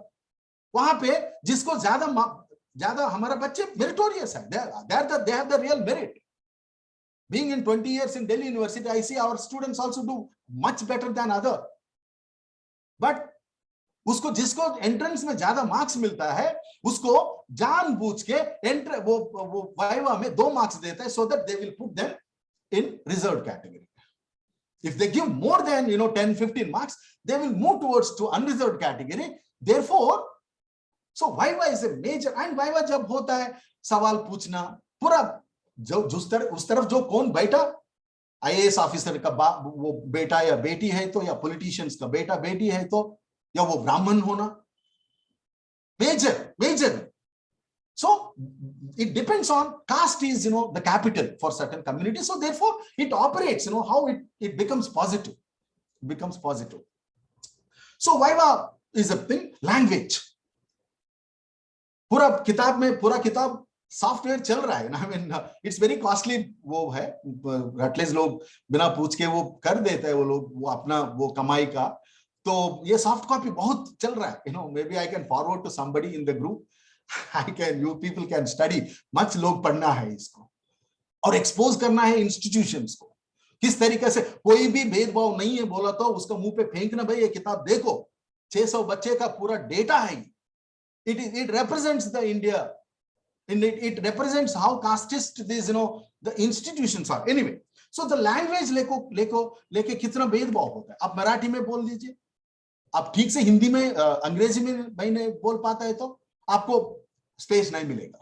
वहां पे जिसको ज्यादा हमारा बच्चे मेरिटोरियस है, they have the real merit. Being in 20 years in Delhi University, I see our students also do much better than other. But उसको जिसको एंट्रेंस में ज्यादा मार्क्स मिलता है, उसको जानबूझ के वो वाइवा में 2 मार्क्स देता है, so that they will put them in reserved category. If they give more than 10-15 marks, they will move towards to unreserved category. Therefore, so Viva is a major, and Viva जब होता है सवाल पूछना, पूरा उस तरफ जो कौन बैठा, IAS ऑफिसर का वो बेटा या बेटी है तो, या पॉलिटिशियंस का बेटा बेटी है तो, या वो ब्राह्मण होना, major. So it depends on caste is the capital for certain communities. So therefore it operates, how it becomes positive. So Viva is a thing. Language. पूरा किताब सॉफ्टवेयर चल रहा है। it's very costly वो है, रटलेज लोग बिना पूछ के वो कर देता है, वो लोग वो अपना वो कमाई का, तो ये सॉफ्ट कॉपी बहुत चल रहा है। maybe I can forward to somebody in the group. you people can study. much लोग पढ़ना है इसको और एक्सपोज करना है इंस्टीट्यूशंस को। किस तरीके से कोई भी भेदभाव नहीं है बोला तो उसका मुंह पे फेंकना, भाई ये किताब देखो, 600 बच्चे का पूरा डेटा है। It represents the India, and it represents how casteist these the institutions are. Anyway, so the language लेके कितना भेदभाव होता है। आप मराठी में बोल दीजिए, आप ठीक से हिंदी में अंग्रेजी में मैंने बोल पाता है तो आपको स्पेस नहीं मिलेगा।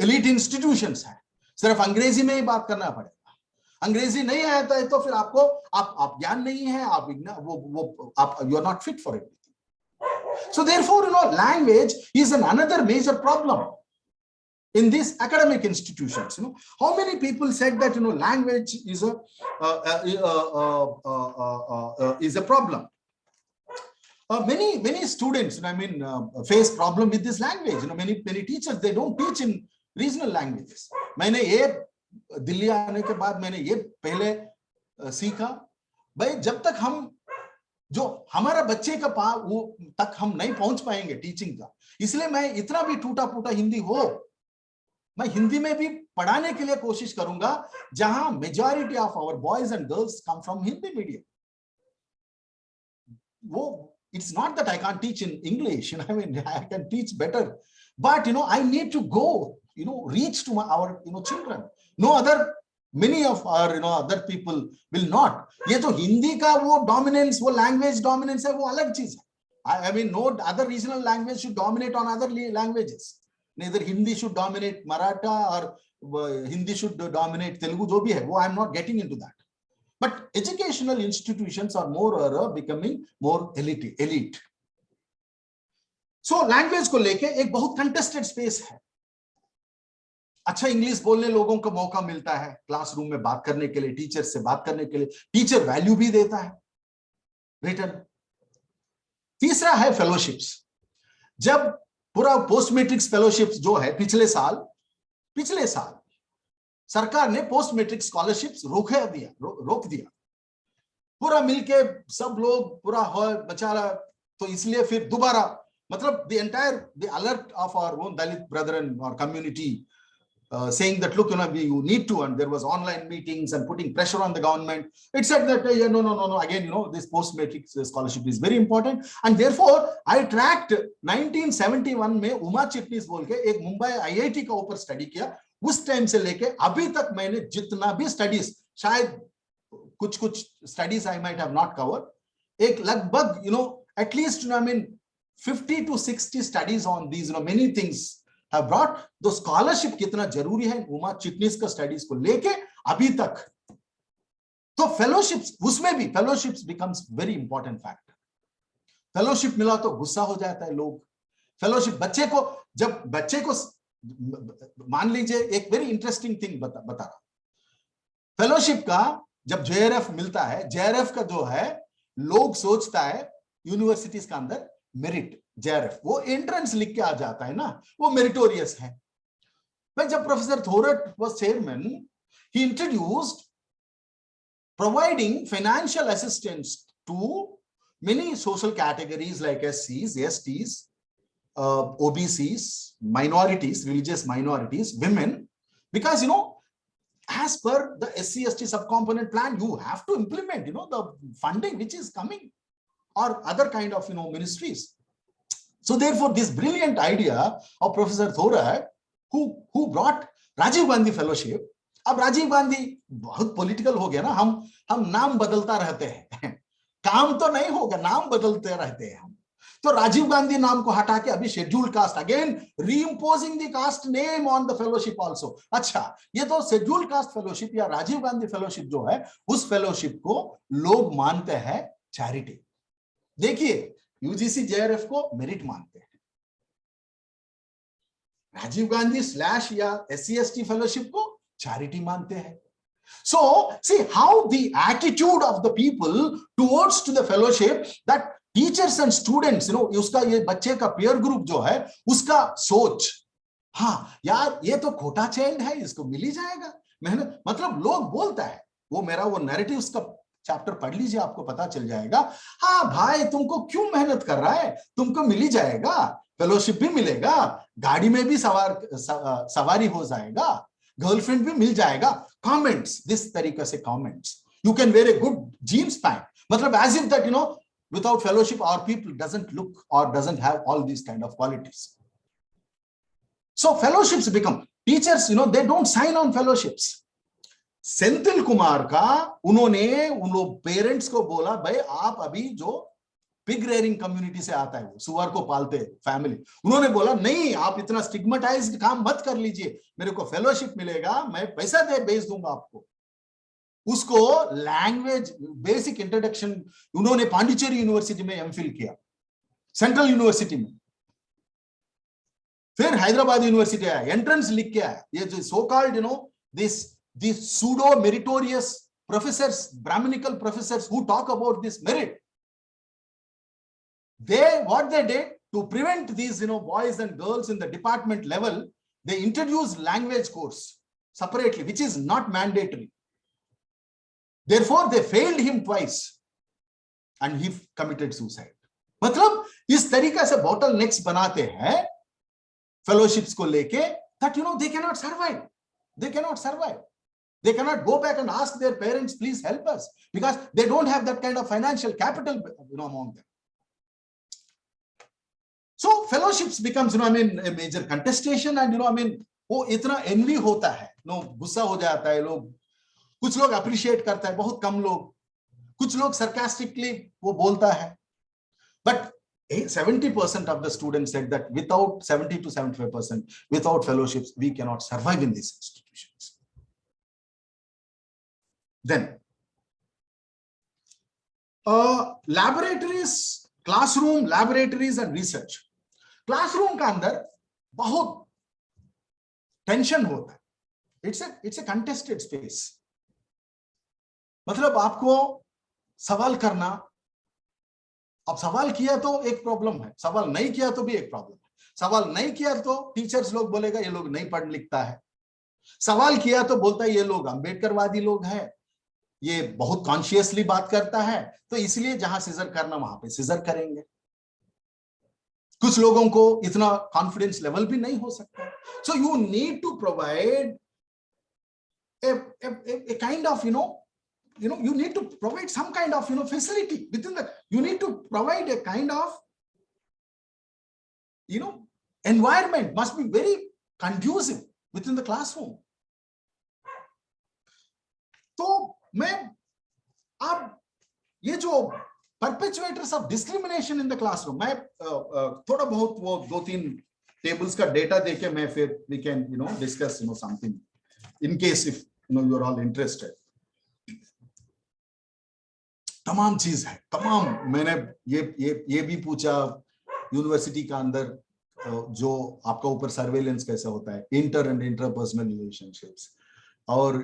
एलीट इंस्टीट्यूशंस है, सिर्फ अंग्रेजी में ही बात करना पड़ेगा। अंग्रेजी नहीं आता है तो फिर आपको आप ज्ञान नहीं है, आप you are not fit for everything. So therefore language is another major problem. in these academic institutions. How many people said that language is a problem? Many students, face problem with this language. Many teachers, they don't teach in regional languages. मैंने ये दिल्ली आने के बाद मैंने ये पहले सीखा, भाई जब तक हम जो हमारा बच्चे का वो तक हम नहीं पहुंच पाएंगे टीचिंग का, इसलिए मैं इतना भी टूटा फूटा हिंदी हो, मैं हिंदी में भी पढ़ाने के लिए कोशिश करूंगा जहां majority of our boys and girls come from Hindi medium. वो it's not that I can't teach in English, I can teach better, but I need to go, reach to our children. No other, many of our other people will not. ये तो हिंदी का वो dominance, वो language dominance है, वो अलग चीज है. No other regional language should dominate on other languages. Neither Hindi should dominate Maratha or Hindi should dominate Telugu, जो भी है वो I am not getting into that. But educational institutions are more or less becoming more elite. So language को लेके एक बहुत contested space है. अच्छा इंग्लिश बोलने लोगों को मौका मिलता है क्लासरूम में बात करने के लिए, टीचर से बात करने के लिए, टीचर वैल्यू भी देता है रिटर्न. तीसरा है फेलोशिप्स. जब पूरा पोस्ट मैट्रिक्स फेलोशिप्स जो है पिछले साल सरकार ने पोस्ट मैट्रिक स्कॉलरशिप्स रोक दिया. पूरा मिलके सब लोग पूरा हो बेचारा, तो इसलिए फिर दोबारा मतलब the alert of our own Dalit brethren or community saying that look, you need to, and there was online meetings and putting pressure on the government. It said that no, again, this post matric scholarship is very important, and therefore I tracked 1971 में उमा चिटनीस बोल के एक Mumbai IIT का ऊपर study किया. उस time से लेके अभी तक मैंने जितना भी स्टडीज, शायद कुछ studies I might have not covered, एक लगभग at least 50 to 60 studies on these many things have brought. तो स्कॉलरशिप कितना जरूरी है उमा चिटनीस का स्टडीज को लेके अभी तक. तो फेलोशिप्स, उसमें भी fellowships becomes very important factor. Fellowship मिला तो गुस्सा हो जाता है लोग. फेलोशिप जब बच्चे को मान लीजिए एक वेरी इंटरेस्टिंग थिंग बता रहा. फेलोशिप का जब JRF मिलता है, JRF का जो है लोग सोचता है यूनिवर्सिटीज का अंदर मेरिट, JRF वो एंट्रेंस लिख के आ जाता है ना, वो मेरिटोरियस है. पर जब professor Thorat was chairman, he introduced providing financial assistance to many social categories like SCs, STs, OBCs, minorities, religious minorities, women, because as per the SC/ST subcomponent plan, you have to implement the funding which is coming, or other kind of ministries. So therefore this brilliant idea of Professor Thorat, who brought Rajiv Gandhi Fellowship. अब राजीव गांधी बहुत political हो गया ना, हम नाम बदलता रहते हैं, काम तो नहीं होगा, नाम बदलते रहते हैं हम. तो राजीव गांधी नाम को हटा के अभी scheduled caste, again reimposing the caste name on the fellowship also. अच्छा, ये तो शेड्यूल्ड कास्ट फेलोशिप या राजीव गांधी फेलोशिप जो है, उस फेलोशिप को लोग मानते हैं चैरिटी. देखिए यूजीसी JRF को मेरिट मानते हैं, राजीव गांधी / या SC/ST फेलोशिप को चैरिटी मानते हैं. So see how the attitude of the people towards to the fellowship, that teachers and students, उसका ये बच्चे का peer group जो है, उसका सोच, हाँ यार ये तो खोटा चाइल्ड है, इसको मिल ही जाएगा मेहनत. मतलब लोग बोलता है, वो मेरा वो नैरेटिव्स का चैप्टर पढ़ लीजिए, आपको पता चल जाएगा. हाँ भाई तुमको क्यों मेहनत कर रहा है, तुमको मिल ही जाएगा, फेलोशिप भी मिलेगा, गाड़ी में भी सवारी हो जाएगा, गर्लफ्रेंड भी मिल जाएगा. कमेंट्स, दिस तरीके से comments, you can wear a good jeans pant, मतलब as if that without fellowship our people doesn't look or doesn't have all these kind of qualities. So fellowships become, teachers they don't sign on fellowships. Senthil Kumar का उन्होंने उन लोग parents को बोला, भाई आप अभी जो पिग रेयरिंग कम्युनिटी से आता है, वो सुअर को पालते फैमिली, उन्होंने बोला नहीं आप इतना स्टिग्मेटाइज्ड काम मत कर लीजिए, मेरे को फेलोशिप मिलेगा, मैं पैसा दे भेज दूंगा आपको. उसको लैंग्वेज बेसिक इंट्रोडक्शन उन्होंने पांडिचेरी यूनिवर्सिटी में MPhil किया, सेंट्रल यूनिवर्सिटी में. फिर हैदराबाद यूनिवर्सिटी आया, एंट्रेंस लिख के आया, ये जो so called these pseudo meritorious professors, Brahminical professors who talk about this merit, what they did to prevent these boys and girls in the department level, they introduced language course separately, which is not mandatory. Therefore they failed him twice and he committed suicide. मतलब इस तरीका से bottle next बनाते हैं fellowships को लेके, that they cannot survive. They cannot go back and ask their parents, please help us, because they don't have that kind of financial capital among them. So fellowships becomes a major contestation, and वो इतना envy होता है, गुस्सा हो जाता है लोग, कुछ लोग appreciate करता है, बहुत कम लोग, कुछ लोग sarcastically वो बोलता है. But 70% of the students said that without 70 to 75%, without fellowships, we cannot survive in these institutions. Then, laboratories, classroom, laboratories and research. Classroom का अंदर बहुत tension होता है. It's a contested space. मतलब आपको सवाल करना, अब सवाल किया तो एक प्रॉब्लम है, सवाल नहीं किया तो भी एक प्रॉब्लम है. सवाल नहीं किया तो टीचर्स लोग बोलेगा ये लोग नहीं पढ़ लिखता है. सवाल किया तो बोलता है ये लोग अंबेडकरवादी लोग हैं, ये बहुत कॉन्शियसली बात करता है, तो इसलिए जहां सीजर करना वहां पे सीजर करेंगे. कुछ लोगों को इतना कॉन्फिडेंस लेवल भी नहीं हो सकता. So you need to provide a kind of you need to provide some kind of facility within the, you need to provide a kind of environment must be very conducive within the classroom. तो मैं अब ये जो perpetuators of discrimination in the classroom, मैं थोड़ा बहुत वो 2-3 tables का data देके मैं फिर we can discuss something in case if you are all interested. तमाम चीज है, तमाम. मैंने ये भी पूछा यूनिवर्सिटी का अंदर जो आपका ऊपर सर्वेलेंस कैसा होता है, इंटर एंड इंटरपर्सनल रिलेशनशिप्स और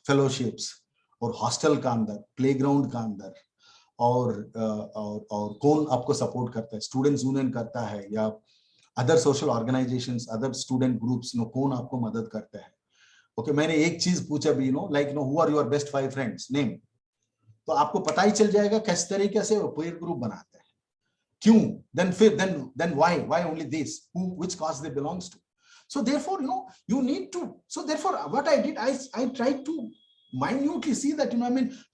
फेलोशिप्स, और हॉस्टल का अंदर, प्लेग्राउंड का अंदर, और कौन आपको सपोर्ट करता है, स्टूडेंट्स यूनियन करता है या other social organisations, other student groups, कौन आपको मदद करता है. ओके, मैंने एक चीज पूछा भी, who are your best 5 friends, name, तो आपको पता ही चल जाएगा किस तरीके से वो पीयर ग्रुप बनाते हैं, क्यों, then why only this, which cause they belongs to. So therefore you need to, so therefore what I did, I tried to minutely see that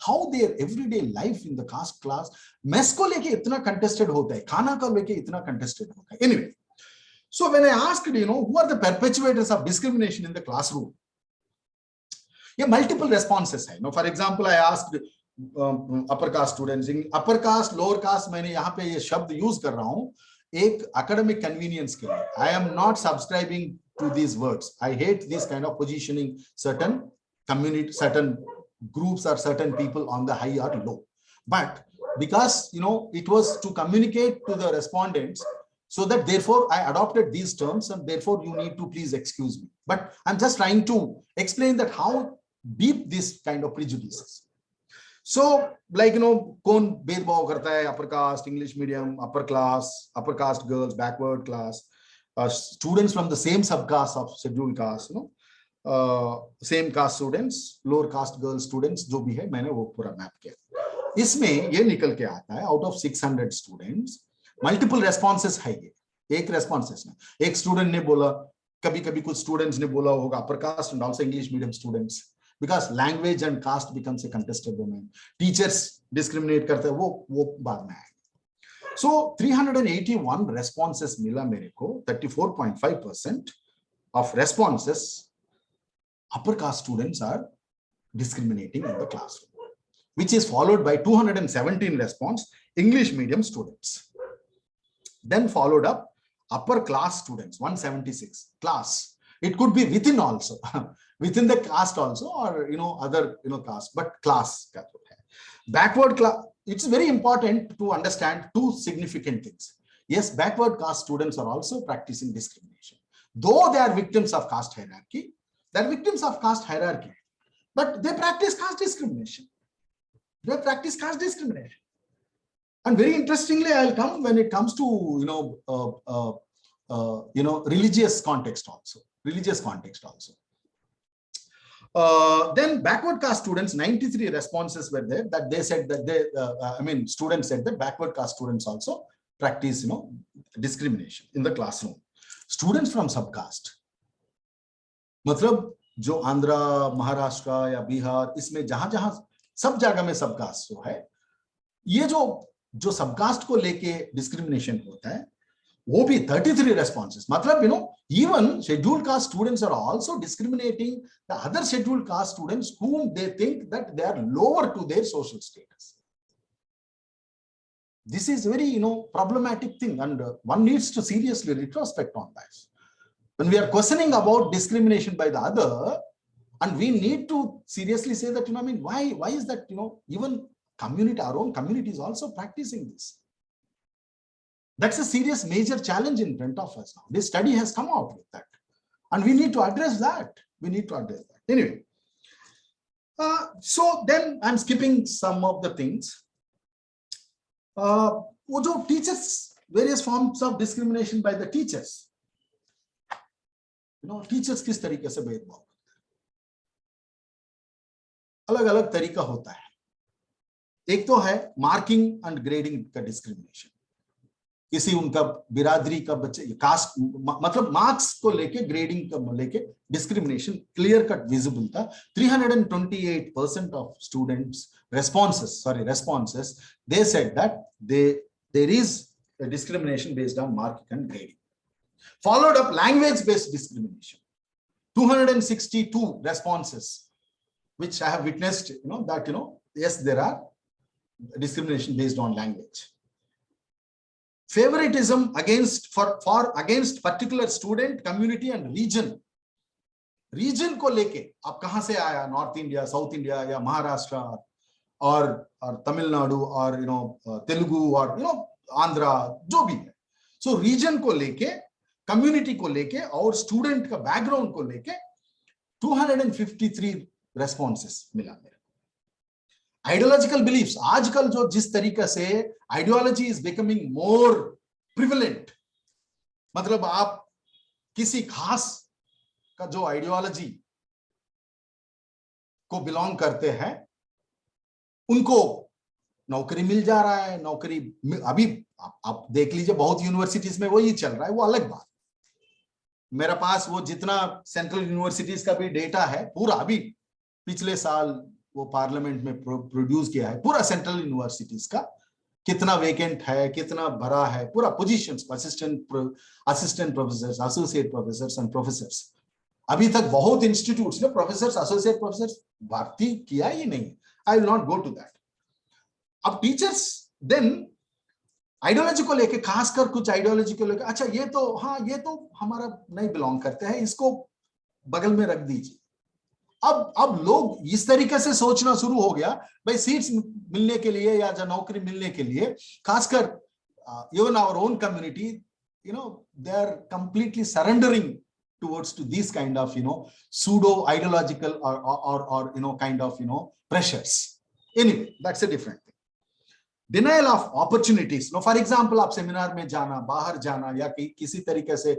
how their everyday life in the caste class mess को लेके इतना contested होता है, खाना को लेके इतना contested होता है. Anyway, so when I asked who are the perpetuators of discrimination in the classroom, ये multiple responses है. For example, I asked upper caste students, upper caste, lower caste, मैंने यहाँ पे ये शब्द use कर रहा हूँ एक academic convenience के लिए. I am not subscribing to these words. I hate this kind of positioning certain community, certain groups or certain people on the high or low. But because it was to communicate to the respondents, so that therefore I adopted these terms, and therefore you need to please excuse me. But I'm just trying to explain that how deep this kind of prejudices. So like कौन भेदभाव करता है, upper caste, English medium, upper caste girls, backward class, students from the same subcaste of scheduled caste, same caste students, lower caste girl students, जो भी है मैंने वो पूरा मैप किया. इसमें ये निकल के आता है, out of 600 students, multiple responses है. ये एक responses में एक student ने बोला, कभी-कभी कुछ students ने बोला होगा upper caste and also English medium students, because language and caste becomes a contested domain. Teachers discriminate करते हैं, वो बाद में आएगा. So 381 responses मिला मेरे को, 34.5% of responses, upper caste students are discriminating in the classroom, which is followed by 217 response English medium students. Then followed up upper class students, 176 class. It could be within also, within the caste also, or other caste, but class. Backward class. It's very important to understand two significant things. yes, backward caste students are also practicing discrimination, though they are victims of caste hierarchy. They're victims of caste hierarchy, but they practice caste discrimination. They practice caste discrimination. And very interestingly, I'll come when it comes to religious context also. Then backward caste students, 93 responses were there that they said that they, students said that backward caste students also practice, discrimination in the classroom. Students from subcaste, मतलब जो आंध्रा, महाराष्ट्र या बिहार, इसमें जहां सब जगह में subcaste जो है, ये जो सबकास्ट को लेके डिस्क्रिमिनेशन होता है, वो भी 33 responses. मतलब even scheduled caste students are also discriminating the other scheduled caste students whom they think that they are lower to their social status. This is very problematic thing, and one needs to seriously retrospect on this. When we are questioning about discrimination by the other, and we need to seriously say that why is that even community, our own community is also practicing this. That's a serious major challenge in front of us now. This study has come out with that, and we need to address that. Anyway, so then I'm skipping some of the things. वो जो teachers, various forms of discrimination by the teachers. Teachers किस तरीके से भेदभाव करते हैं, अलग-अलग तरीका होता है. एक तो है मार्किंग एंड ग्रेडिंग का डिस्क्रिमिनेशन. किसी उनका बिरादरी का बच्चे, कास्ट, मतलब मार्क्स को लेके, ग्रेडिंग को लेके डिस्क्रिमिनेशन क्लियर कट विजिबल था. 328% of students responses, they said that there is a discrimination based on marking and grading. Followed up language based discrimination, 262 responses, which I have witnessed, that yes, there are discrimination based on language. Favoritism against particular student, community and region को लेके, आप कहां से आया, north India, south India या महाराष्ट्र और तमिलनाडु और तेलुगु और आंध्रा, जो भी है. सो रीजन को लेके, कम्युनिटी को लेके और स्टूडेंट का बैकग्राउंड को लेके 253 रेस्पॉन्सेस मिला मेरे. आइडियोलॉजिकल बिलीफ्स, आजकल जो जिस तरीके से ideology is becoming more prevalent, मतलब आप किसी खास का जो आइडियोलॉजी को बिलोंग करते हैं, उनको नौकरी मिल जा रहा है. नौकरी अभी आप देख लीजिए, बहुत यूनिवर्सिटीज में वही चल रहा है, वो अलग बात. मेरे पास वो जितना सेंट्रल यूनिवर्सिटीज का भी डेटा है, पूरा अभी पिछले साल वो पार्लियामेंट में प्रोड्यूस किया है, पूरा सेंट्रल यूनिवर्सिटीज का कितना वेकेंट है, कितना भरा है, पूरा positions, assistant professors, associate professors and professors. अभी तक बहुत इंस्टीट्यूट्स ने प्रोफेसर्स, एसोसिएट प्रोफेसर्स भर्ती किया ही नहीं. I will not go to that. अब टीचर्स देन आइडियोलॉजी को लेके, खासकर कुछ आइडियोलॉजी को लेके, अच्छा ये तो हमारा नहीं बिलोंग करते हैं, इसको बगल में रख दीजिए. अब लोग इस तरीके से सोचना शुरू हो गया, भाई सीट्स मिलने के लिए या जो नौकरी मिलने के लिए, खासकर even our own community, they are completely surrendering towards to these kind of pseudo ideological or kind of pressures. Anyway, that's a different thing. Denial of opportunities. For example, आप सेमिनार में जाना, बाहर जाना या किसी तरीके से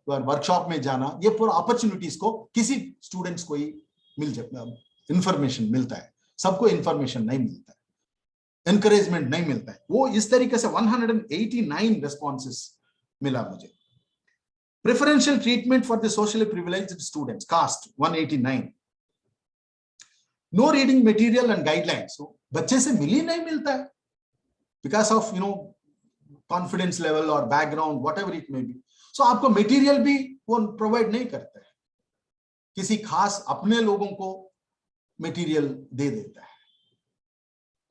वर्कशॉप में जाना, ये पूरा अपॉर्चुनिटीज को किसी स्टूडेंट्स को ही इंफॉर्मेशन मिलता है, सबको इंफॉर्मेशन नहीं मिलता है, एनकरेजमेंट नहीं मिलता है. वो इस तरीके से 189 रेस्पॉन्सेस मिला मुझे. Preferential treatment for the socially privileged students, caste 189. No reading material and guidelines. So बच्चे से मिल ही नहीं मिलता है, because of confidence level or background, whatever it may be. So आपको मटेरियल भी वो प्रोवाइड नहीं करता है, किसी खास अपने लोगों को मटेरियल दे देता है.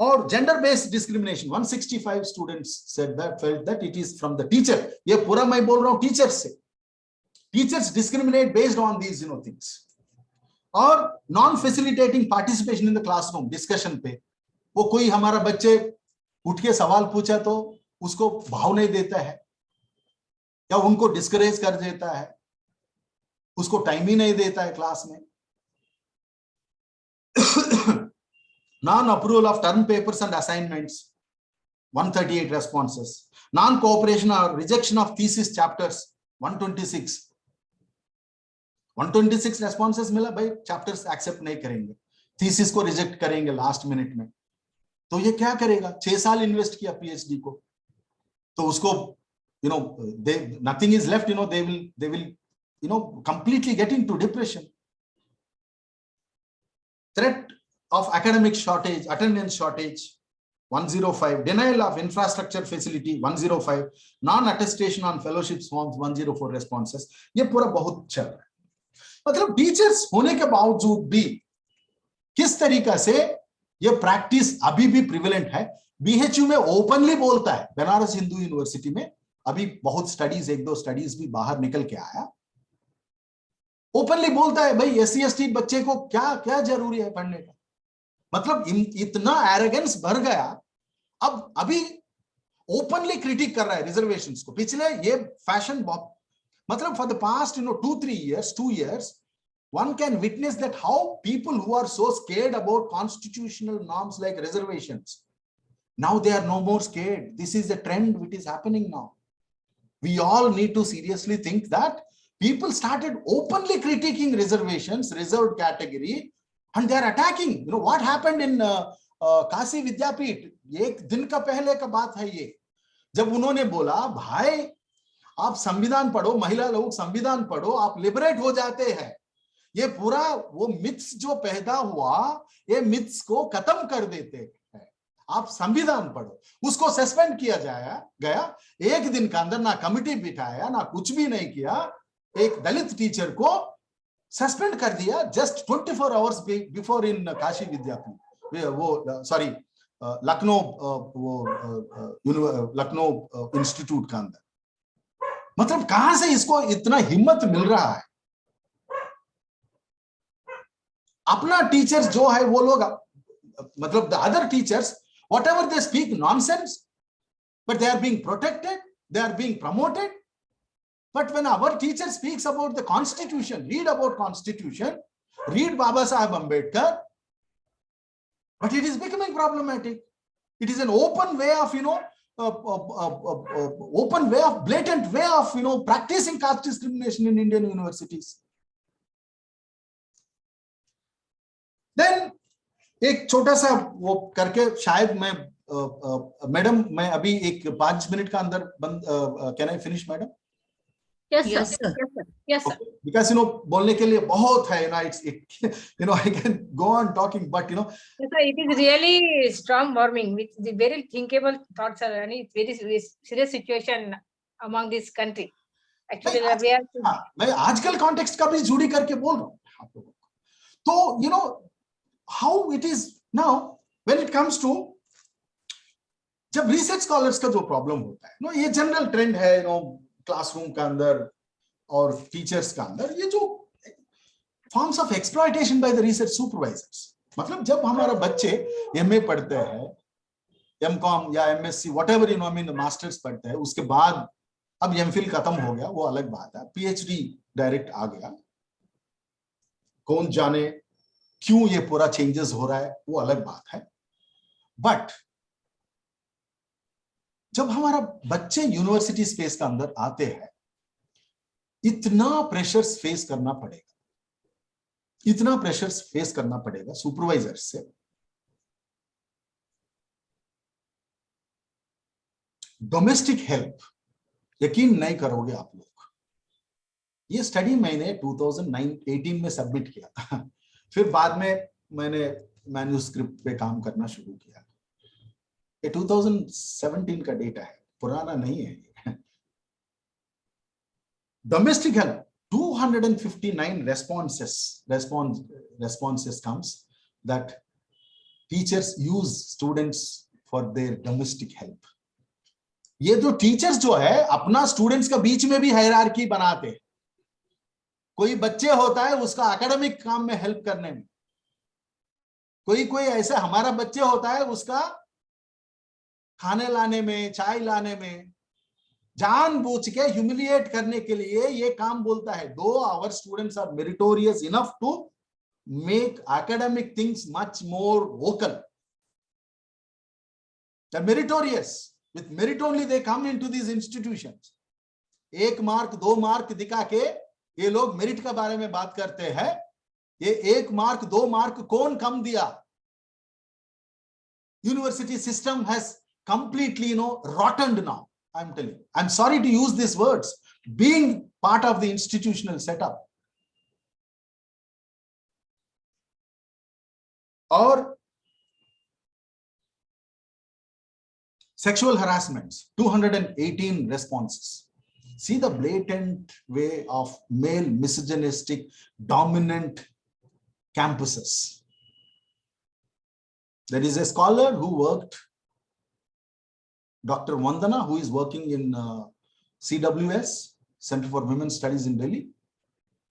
और gender based discrimination, 165 students said that, felt that it is from the teacher. ये पूरा मैं बोल रहा हूँ टीचर्स से. Teachers discriminate based on these things. और non facilitating participation in the classroom discussion पे, वो कोई हमारा बच्चे उठ के सवाल पूछा तो उसको भाव नहीं देता है, या उनको डिस्करेज कर देता है, उसको टाइम ही नहीं देता है क्लास में। Non-approval of term papers and assignments, 138 responses. Non-cooperation or rejection of thesis chapters, 126. 126 responses मिला भाई, chapters accept नहीं करेंगे, thesis को reject करेंगे last minute में। तो ये क्या करेगा? 6 साल इन्वेस्ट किया PhD को, तो उसको nothing is left, they will completely get into depression. Threat of academic shortage, attendance shortage, 105. Denial of infrastructure facility, 105. Non-attestation on fellowships forms, 104 responses. ये पूरा बहुत चल रहा है। मतलब टीचर्स होने के बावजूद भी किस तरीका से ये प्रैक्टिस अभी भी प्रिवेलेंट है। BHU में ओपनली बोलता है, बनारस हिंदू यूनिवर्सिटी में अभी बहुत स्टडीज, 1-2 स्टडीज भी बाहर निकल के आया, ओपनली बोलता है भाई SC ST बच्चे को क्या क्या जरूरी है पढ़ने का। मतलब इतना एरोगेंस भर गया, अब अभी ओपनली क्रिटिक कर रहा है रिजर्वेशंस को। पिछले ये फैशन मतलब for the past 2 years one can witness that how people who are so scared about constitutional norms like reservations, now they are no more scared. This is a trend which is happening now. We all need to seriously think that people started openly critiquing reservations, reserved category, and they are attacking. What happened in Kashi Vidyapith, एक दिन का पहले का बात है ये, जब उन्होंने बोला भाई आप संविधान पढ़ो, महिला लोग संविधान पढ़ो, आप लिबरेट हो जाते हैं। ये पूरा वो मिथ्स जो पैदा हुआ, ये मिथ्स को खत्म कर देते हैं, आप संविधान पढ़ो। उसको सस्पेंड किया गया, एक दिन के अंदर ना कमिटी बिठाया ना कुछ भी नहीं किया, एक दलित टीचर को सस्पेंड कर दिया just 24 hours before in Kashi Vidyapith, वो सॉरी लखनऊ इंस्टीट्यूट का अंदर। मतलब कहां से इसको इतना हिम्मत मिल रहा है? अपना टीचर्स जो है वो लोग, मतलब the other teachers whatever they speak nonsense, but they are being protected, they are being promoted. But when our teacher speaks about the constitution, read about constitution, read Baba Saheb Ambedkar, but it is becoming problematic. It is an open way of open way of blatant way of practicing caste discrimination in Indian universities. Then एक छोटा सा वो करके शायद मैं madam, मैं अभी एक 5 मिनट का अंदर बंद, can I finish madam? Yes, Yes, sir. sir. Yes, sir. Yes, sir. Because बोलने के लिए बहुत है, I can go on talking, but Yes, sir, it is really storm warming with the very thinkable thoughts, sir, and it's very serious situation among this country. Actually, we are. मैं आजकल context का भी जुड़ी करके बोल रहा हूँ आप लोगों को। तो how it is now when it comes to जब रिसर्च स्कॉलर्स का जो प्रॉब्लम होता है, ये जनरल ट्रेंड है क्लासरूम का अंदर और टीचर्स का अंदर, ये जो forms of exploitation by the research supervisors. मतलब जब हमारा बच्चे MA पढ़ते हैं, MCom या MSc व्हाटएवर मास्टर्स पढ़ते हैं, उसके बाद अब MPhil खत्म हो गया, वो अलग बात है, PhD डायरेक्ट आ गया, कौन जाने क्यों ये पूरा चेंजेस हो रहा है, वो अलग बात है। बट जब हमारा बच्चे यूनिवर्सिटी स्पेस का अंदर आते हैं, इतना प्रेशर्स फेस करना पड़ेगा, इतना प्रेशर्स फेस करना पड़ेगा सुपरवाइजर से। डोमेस्टिक हेल्प, यकीन नहीं करोगे आप लोग, ये स्टडी मैंने 2018 में सबमिट किया था, फिर बाद में मैंने मैन्यूस्क्रिप्ट पे काम करना शुरू किया। ये 2017 का डेटा है, पुराना नहीं है ये। Domestic help 259 responses comes that teachers use students for their domestic help. ये जो टीचर्स जो है अपना स्टूडेंट्स का बीच में भी हायरार्की बनाते हैं। कोई बच्चे होता है उसका एकेडमिक काम में हेल्प करने में, कोई ऐसे हमारा बच्चे होता है उसका खाने लाने में, चाय लाने में, जानबूझ के ह्यूमिलिएट करने के लिए ये काम बोलता है. Though our students are meritorious enough to make academic things much more vocal. They're meritorious. With merit only they come into these institutions. 1 mark 2 mark दिखा के ये लोग मेरिट के बारे में बात करते हैं. ये 1 मार्क 2 मार्क कौन कम दिया? University system has completely, rotted now. I'm telling you. I'm sorry to use these words. Being part of the institutional setup. Or sexual harassments, 218 responses. See the blatant way of male misogynistic dominant campuses. There is a scholar who worked, Dr. Vandana, who is working in CWS, Center for Women's Studies in Delhi.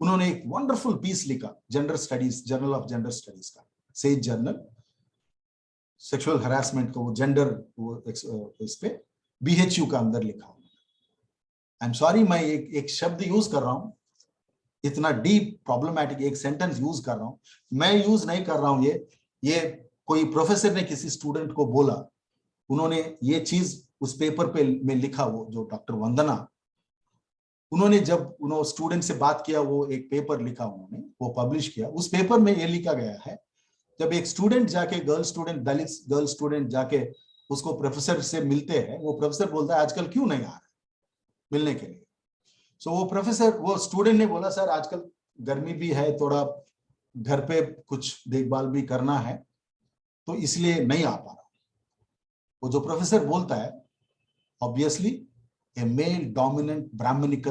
उन्होंने एक wonderful piece लिखा, Gender Studies, Journal of Gender Studies का, Sage Journal, sexual harassment को gender इस पे BHU का अंदर लिखा. I'm sorry मैं एक शब्द यूज कर रहा हूँ, इतना डीप प्रॉब्लमैटिक एक सेंटेंस यूज कर रहा हूँ. मैं यूज नहीं कर रहा हूँ ये कोई प्रोफेसर ने किसी स्टूडेंट को बोला, उन्होंने ये चीज उस पेपर पे में लिखा, वो जो डॉक्टर वंदना, उन्होंने जब उन्होंने स्टूडेंट से बात किया, वो एक पेपर लिखा, उन्होंने वो पब्लिश किया. उस पेपर में ये लिखा गया है, जब एक स्टूडेंट जाके दलित गर्ल स्टूडेंट जाके उसको प्रोफेसर से मिलते हैं, वो प्रोफेसर बोलता है आजकल क्यों नहीं आ रहा मिलने के लिए. सो वो स्टूडेंट ने बोला सर आजकल गर्मी भी है, थोड़ा घर पे कुछ देखभाल भी करना है, तो इसलिए नहीं आ पा रहा. वो जो प्रोफेसर बोलता है, obviously a male dominant Brahmin,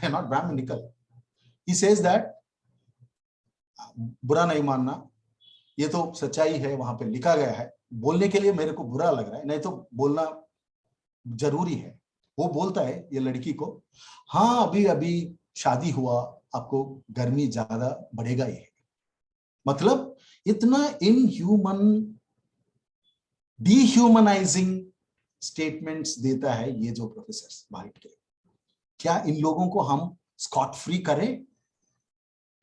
not Brahminical. He says that, बुरा नहीं मानना, ये तो सच्चाई है, वहां पे लिखा गया है, बोलने के लिए मेरे को बुरा लग रहा है, नहीं तो बोलना जरूरी है. वो बोलता है ये लड़की को, हाँ अभी शादी हुआ, आपको गर्मी ज्यादा बढ़ेगा ही. मतलब इतना इनह्यूमन डिह्यूमनाइजिंग स्टेटमेंट्स देता है ये जो प्रोफेसर वाइट के. क्या इन लोगों को हम स्कॉट फ्री करें?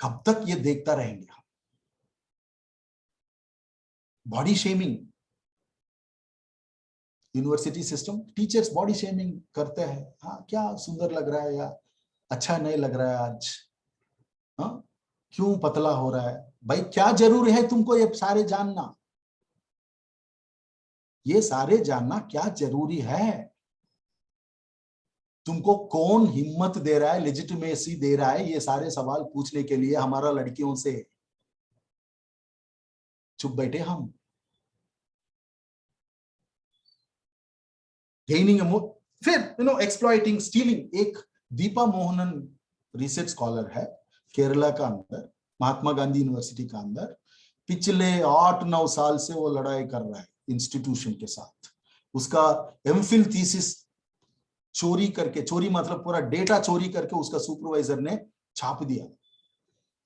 कब तक ये देखता रहेंगे हम? Body shaming, university system, teachers body shaming करते हैं. हाँ क्या सुंदर लग रहा है, या अच्छा नहीं लग रहा है आज, हाँ क्यों पतला हो रहा है. भाई क्या जरूरी है तुमको ये सारे जानना? ये सारे जानना क्या जरूरी है? तुमको कौन हिम्मत दे रहा है, लेजिटिमेसी दे रहा है ये सारे सवाल पूछने के लिए हमारा लड़कियों से? चुप बैठे हम. गेनिंग फिर एक्सप्लॉइटिंग, स्टीलिंग. एक दीपा मोहनन रिसर्च स्कॉलर है केरला का अंदर, महात्मा गांधी यूनिवर्सिटी का अंदर. पिछले 8-9 साल से वो लड़ाई कर रहा है इंस्टीट्यूशन के साथ. उसका एमफिल थीसिस चोरी करके, चोरी मतलब पूरा डेटा चोरी करके उसका सुपरवाइजर ने छाप दिया.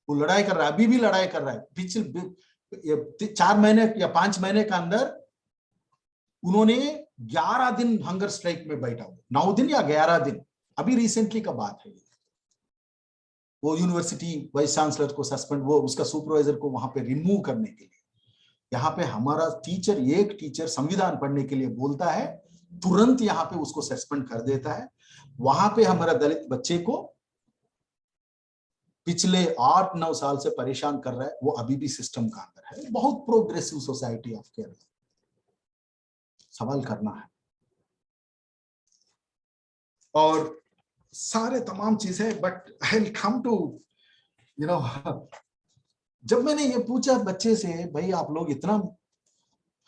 वो लड़ाई कर रहा है, अभी भी लड़ाई कर रहा है. पिछले 4 महीने या 5 महीने का अंदर उन्होंने 11 दिन हंगर स्ट्राइक में बैठा हुआ, 9 दिन या 11 दिन, अभी रिसेंटली का बात है. वो यूनिवर्सिटी वाइस चांसलर को सस्पेंड, वो उसका सुपरवाइजर को वहां पे रिमूव करने के लिए. यहाँ पे हमारा टीचर, एक टीचर संविधान पढ़ने के लिए बोलता है, तुरंत यहाँ पे उसको सस्पेंड कर देता है. वहां पे हमारा दलित बच्चे को पिछले 8-9 साल से परेशान कर रहा है. वो अभी भी सिस्टम का अंदर है. बहुत प्रोग्रेसिव सोसाइटी ऑफ केरला. सवाल करना है और सारे तमाम चीजें. But I will come to जब मैंने ये पूछा बच्चे से, भाई आप लोग इतना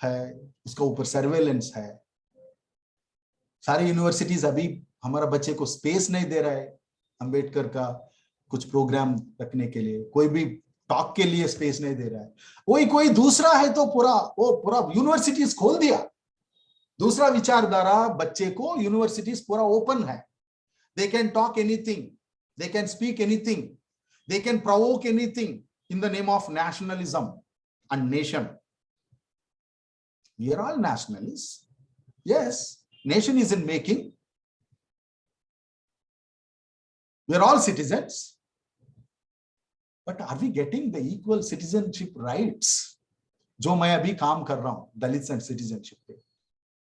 है, उसका ऊपर सर्वेलेंस है, सारी यूनिवर्सिटीज अभी हमारा बच्चे को स्पेस नहीं दे रहा है अंबेडकर का कुछ प्रोग्राम रखने के लिए, कोई भी टॉक के लिए स्पेस नहीं दे रहा है. कोई दूसरा है तो पूरा यूनिवर्सिटीज खोल दिया. दूसरा विचारधारा बच्चे को, यूनिवर्सिटीज पूरा ओपन है. They can talk anything, they can speak anything, they can provoke anything in the name of nationalism and nation. We are all nationalists. Yes, nation is in making. We are all citizens. But are we getting the equal citizenship rights? जो मैं अभी काम कर रहा हूं दलित and citizenship पे,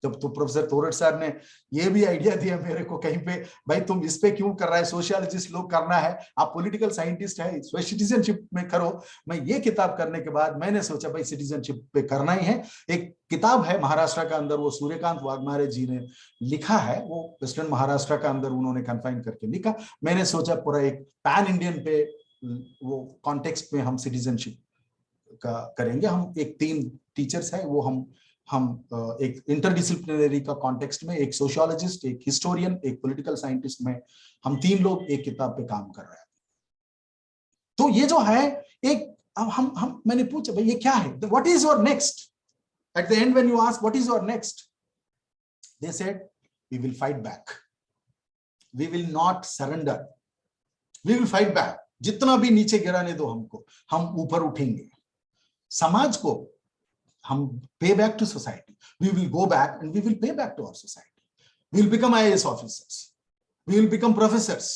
जब तो प्रोफेसर थोरट सर ने ये भी आइडिया दिया मेरे को कहीं पे, भाई तुम इस पे क्यों कर रहा है, सोशियोलॉजिस्ट लोग करना है, आप पॉलिटिकल साइंटिस्ट है, सिटीजनशिप में करो। मैं ये किताब करने के बाद मैंने सोचा भाई सिटीजनशिप पे करना ही है। एक किताब है महाराष्ट्र का अंदर, वो सूर्यकांत वाघमारे जी ने लिखा है, वो वेस्टर्न महाराष्ट्र का अंदर उन्होंने कन्फाइन करके लिखा। मैंने सोचा पूरा एक पैन इंडियन पे वो कॉन्टेक्स्ट में हम सिटीजनशिप का करेंगे। हम एक 3 टीचर्स है, वो हम एक इंटरडिसिप्लिनरी का कॉन्टेक्स्ट में, एक सोशियोलॉजिस्ट, एक हिस्टोरियन, एक पॉलिटिकल साइंटिस्ट में, हम 3 लोग एक किताब पे काम कर रहे हैं। तो ये जो है एक हम मैंने पूछा भाई ये क्या है, what is your next, at the end when you ask what is your next, they said we will fight back, we will not surrender, we will fight back, जितना भी नीचे गिराने दो हमको, हम ऊपर उठेंगे। समाज को हम pay back to society. We will go back and we will pay back to our society. We will become IAS officers. We will become professors,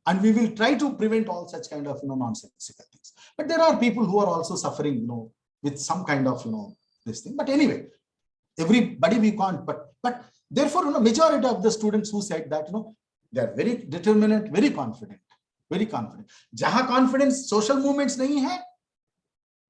and we will try to prevent all such kind of nonsensical things. But there are people who are also suffering, with some kind of this thing. But anyway, everybody we can't. But therefore, majority of the students who said that they are very determined, very confident, very confident. जहां confidence, social movements नहीं है,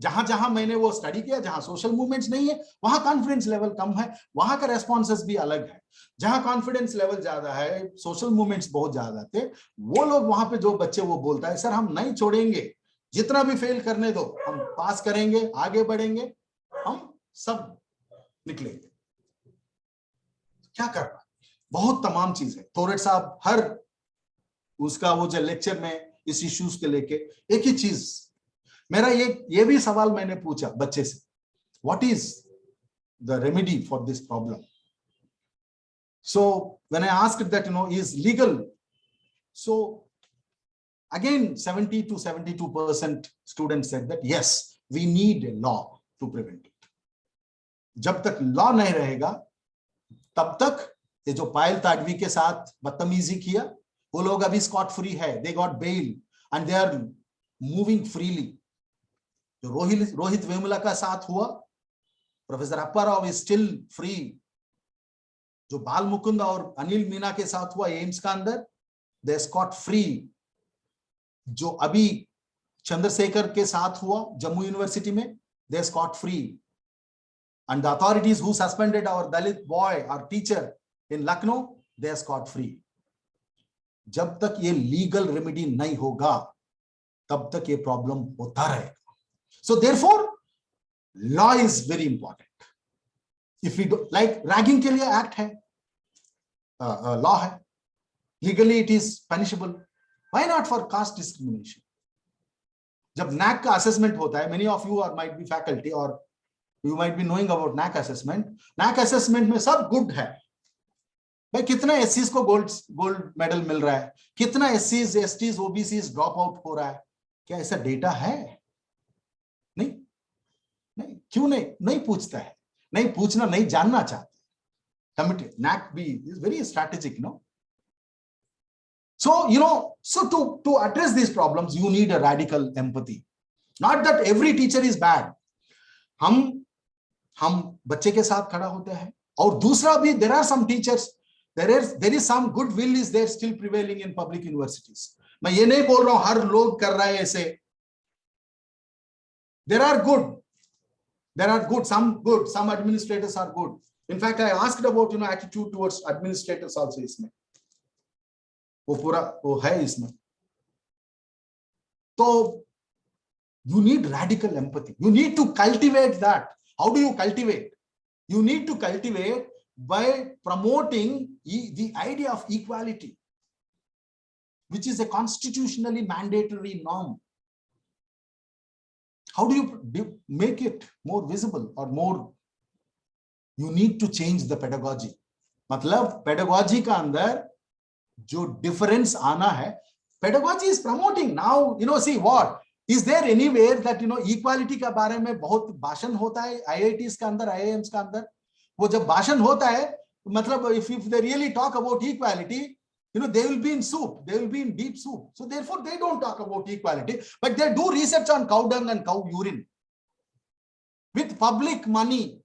जहां मैंने वो study किया, जहां social movements नहीं है वहां कॉन्फिडेंस लेवल कम है, वहां का रेस्पॉन्सेस भी अलग है। जहां कॉन्फिडेंस लेवल ज्यादा है, सोशल मूवमेंट्स बहुत ज्यादा थे, वो लोग वहां पे जो बच्चे वो बोलता है सर हम नहीं छोड़ेंगे, जितना भी फेल करने दो, हम पास करेंगे, आगे बढ़ेंगे, हम सब निकलेंगे। क्या करना, बहुत तमाम चीज है। थोरट साहब हर उसका वो जो लेक्चर में इस इश्यूज के लेके एक ही चीज, मेरा ये भी सवाल मैंने पूछा बच्चे से, what is the remedy for this problem? So when I asked that is legal, so again 70 to 72% students said that yes we need a law to prevent it. जब तक लॉ नहीं रहेगा तब तक ये जो पायल ताडवी के साथ बदतमीजी किया, वो लोग अभी स्कॉट फ्री है, they got bail and they are moving freely. जो रोहित वेमुला का साथ हुआ, professor Appa Rao is still free. जो बाल मुकुंद और अनिल मीना के साथ हुआ एम्स का अंदर, दे स्कॉट फ्री। जो अभी चंद्रशेखर के साथ हुआ जम्मू यूनिवर्सिटी में, they scot free. And the authorities who suspended our Dalit boy और teacher in Lucknow, they scot free. जब तक ये लीगल रेमेडी नहीं होगा तब तक ये प्रॉब्लम होता रहेगा। So therefore, law is very important. If we do, like ragging के लिए act है, law है, legally it is punishable. Why not for caste discrimination? जब NAC का assessment होता है, many of you might be faculty or you might be knowing about NAC assessment. NAC assessment में सब good है। भाई कितना SCs को गोल्ड मेडल मिल रहा है, कितना SCs, STs, OBCs drop out हो रहा है, क्या ऐसा डेटा है? नहीं, क्यों नहीं पूछता है, नहीं पूछना, नहीं जानना चाहते। कमिटी NAC भी is very strategic, so to address these problems you need a radical empathy. Not that every teacher is bad. हम बच्चे के साथ खड़ा होते हैं, और दूसरा भी there are some teachers, there is some goodwill is there still prevailing in public universities. मैं ये नहीं बोल रहा हूं हर लोग कर रहा है ऐसे। There are good, some administrators are good. In fact, I asked about attitude towards administrators also इसमें, वो पूरा वो है इसमें। तो you need radical empathy. You need to cultivate that. How do you cultivate? You need to cultivate by promoting the idea of equality, which is a constitutionally mandatory norm. How do you make it more visible or more? You need to change the pedagogy. मतलब pedagogy का अंदर जो difference आना है, pedagogy is promoting now. See what is there anywhere that equality का बारे में बहुत भाषण होता है IITs का अंदर, IIMs का अंदर। वो जब भाषण होता है, मतलब if they really talk about equality, they will be in soup, they will be in deep soup. So therefore, they don't talk about equality, but they do research on cow dung and cow urine with public money.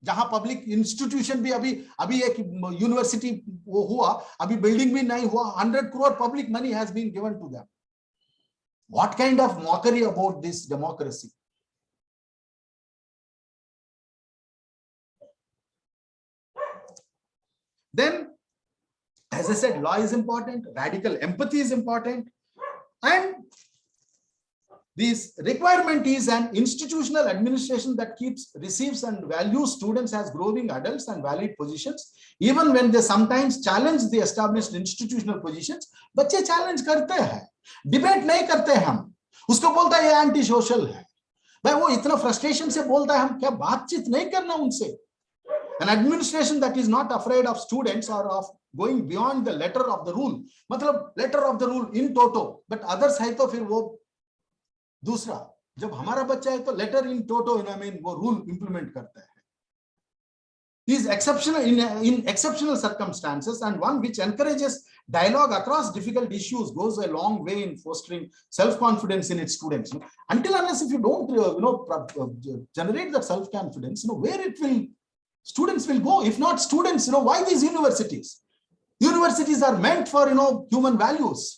जहां public institution भी अभी एक university वो हुआ, अभी building भी नहीं हुआ, 100 crore public money has been given to them. What kind of mockery about this democracy? Then, as I said, law is important, radical empathy is important, and this requirement is an institutional administration that receives and values students as growing adults and valid positions, even when they sometimes challenge the established institutional positions. बच्चे challenge करते हैं, debate नहीं करते हम, उसको बोलता है ये anti social है, भाई वो इतना frustration से बोलता है, हम क्या बातचीत नहीं करना उनसे. An administration that is not afraid of students or of going beyond the letter of the rule, मतलब letter of the rule in toto, but others है तो फिर वो दूसरा, जब हमारा बच्चा है तो लेटर इन टोटो वो रूल इंप्लीमेंट करता है. Is exceptional in exceptional circumstances, and one which encourages dialogue across difficult issues goes a long way in fostering self-confidence in its students. Until unless if you don't generate that self-confidence, where students will go. If not students, why these universities? Universities are meant for human values.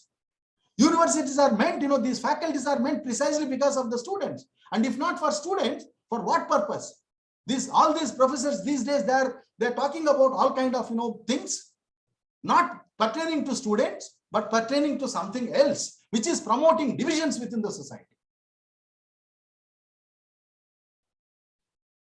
Universities are meant, these faculties are meant precisely because of the students. And if not for students, for what purpose? All these professors these days, they're talking about all kind of things not pertaining to students, but pertaining to something else, which is promoting divisions within the society.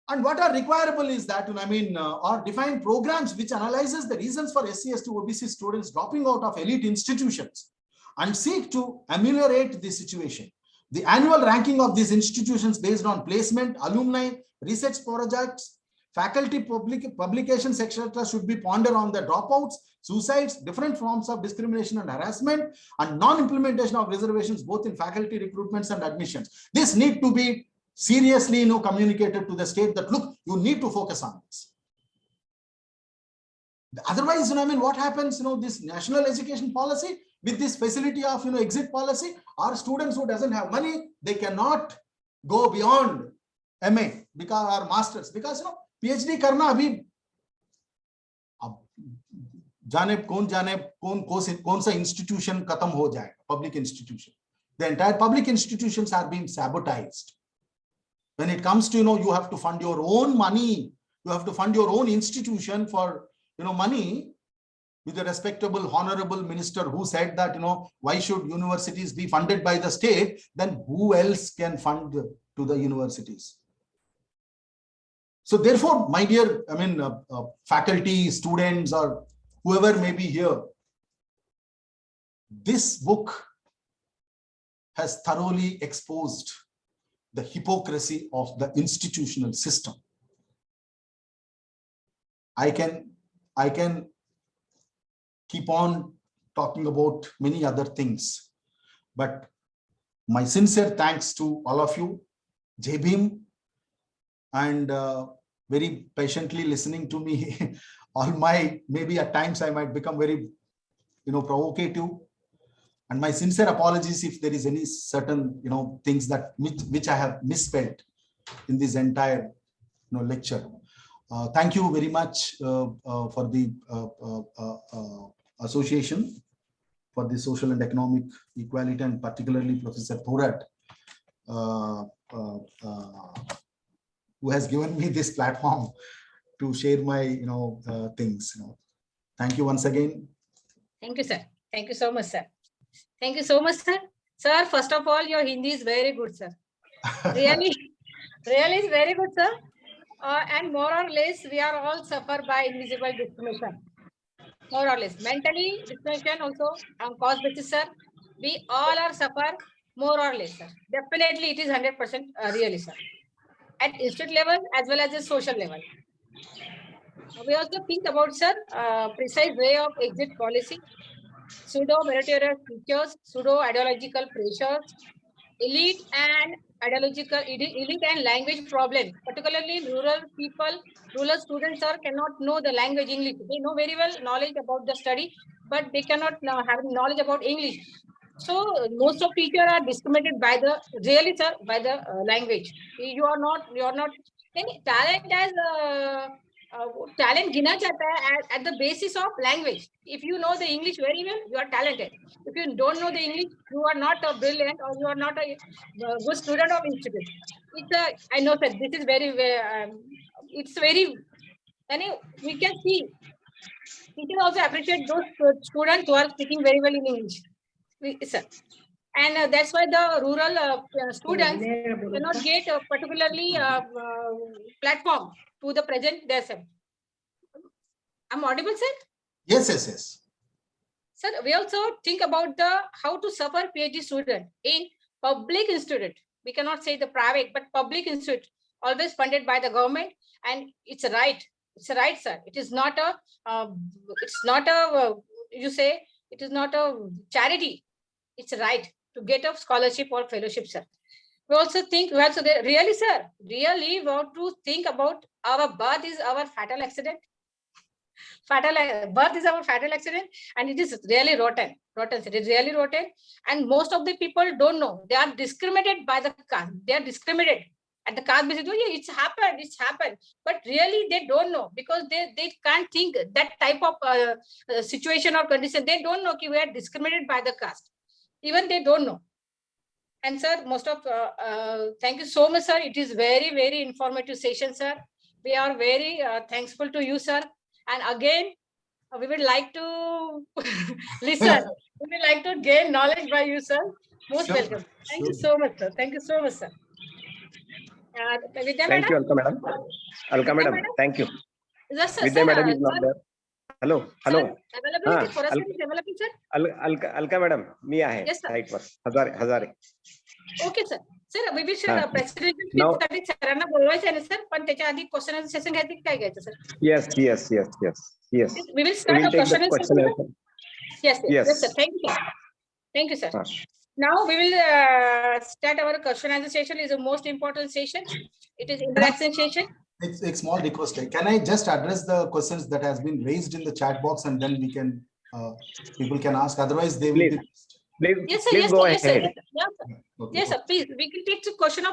And what are requirable is that, or define programs which analyzes the reasons for SC/ST OBC students dropping out of elite institutions and seek to ameliorate the situation. The annual ranking of these institutions based on placement, alumni, research projects, faculty publications, etc. should be pondered on the dropouts, suicides, different forms of discrimination and harassment, and non-implementation of reservations both in faculty recruitments and admissions. This need to be seriously communicated to the state that, look, you need to focus on this. Otherwise, what happens, this national education policy with this facility of, exit policy, our students who doesn't have money, they cannot go beyond MA because or masters, because, PhD karna abhi, कौन सा institution खत्म हो जाए, public institution. The entire public institutions are being sabotaged. When it comes to, you have to fund your own money, you have to fund your own institution for, money, with a respectable, honorable minister who said that, why should universities be funded by the state? Then who else can fund to the universities? So therefore, my dear, faculty, students, or whoever may be here, this book has thoroughly exposed the hypocrisy of the institutional system. I can keep on talking about many other things, but my sincere thanks to all of you, Jai Bhim, and very patiently listening to me. All my, maybe at times I might become very, provocative. And my sincere apologies if there is any certain, things that which I have misspelled in this entire, lecture. Thank you very much for the association for the social and economic equality, and particularly Professor Thorat, who has given me this platform to share my, things. Thank you once again. Thank you, sir. Thank you so much, sir. Thank you so much, sir. Sir, first of all, your Hindi is very good, sir. Really, really is very good, sir. And more or less, we are all suffer by invisible discrimination. More or less. Mentally, discrimination also on cause basis, sir. We all are suffer more or less, sir. Definitely, it is 100% really, sir. At institute level as well as the social level. We also think about, sir, precise way of exit policy, pseudo-meritorious features, pseudo-ideological pressures, elite and language problem, particularly rural people, rural students, sir, cannot know the language English. They know very well knowledge about the study, but they cannot have knowledge about English. So most of teachers are discriminated by the by the language. You are not any talent as talent गिना जाता है at the basis of language. If you know the English very well, you are talented. If you don't know the English, you are not a brilliant or you are not a good student of institute. I know that this is it's very, we can see. We can also appreciate those students who are speaking very well in English. Sir. And that's why the rural students cannot get a particularly platform to the present themselves. I'm audible, sir? Yes, yes, yes. Sir, we also think about how to suffer PhD student in public institute. We cannot say the private, but public institute, always funded by the government, and it's a right. It's a right, sir. It is not a. You say it is not a charity. It's a right to get a scholarship or fellowship, sir. We also think really, sir. Really, we have to think about our birth is our fatal accident. Birth is our fatal accident, and it is really rotten. It is really rotten, and most of the people don't know. They are discriminated by the caste. They are discriminated at the caste basis. Oh, yeah, it's happened. But really, they don't know because they can't think that type of situation or condition. They don't know that we are discriminated by the caste. Even they don't know. And sir, thank you so much, sir. It is very, very informative session, sir. We are very thankful to you, sir. And again, we would like to listen. We would like to gain knowledge by you, sir. Most welcome. Thank you so much, sir. Thank you so much, sir. Vidya Thank you, Alka madam. Alka madam, thank you. Yes, sir. Vidya madam is not there. Hello. Availability for us is available, sir. Alka madam, me आहे. Yes, sir. Right, Hajare. Okay, sir. Sir, we will share presentation साठी सरांना बोलवायचं आहे sir, पण त्याच्या आधी question answer session घ्यायचं की काय घ्यायचं sir? Yes. We will start a question and answer. Yes, sir. Thank you, sir. Now we will start our question and answer session. Is the most important session. It is interaction session. It's a small request. Can I just address the questions that has been raised in the chat box, and then we can people can ask. Otherwise, they will. Yes, sir. Go ahead. Yes, sir. Please, we can take the question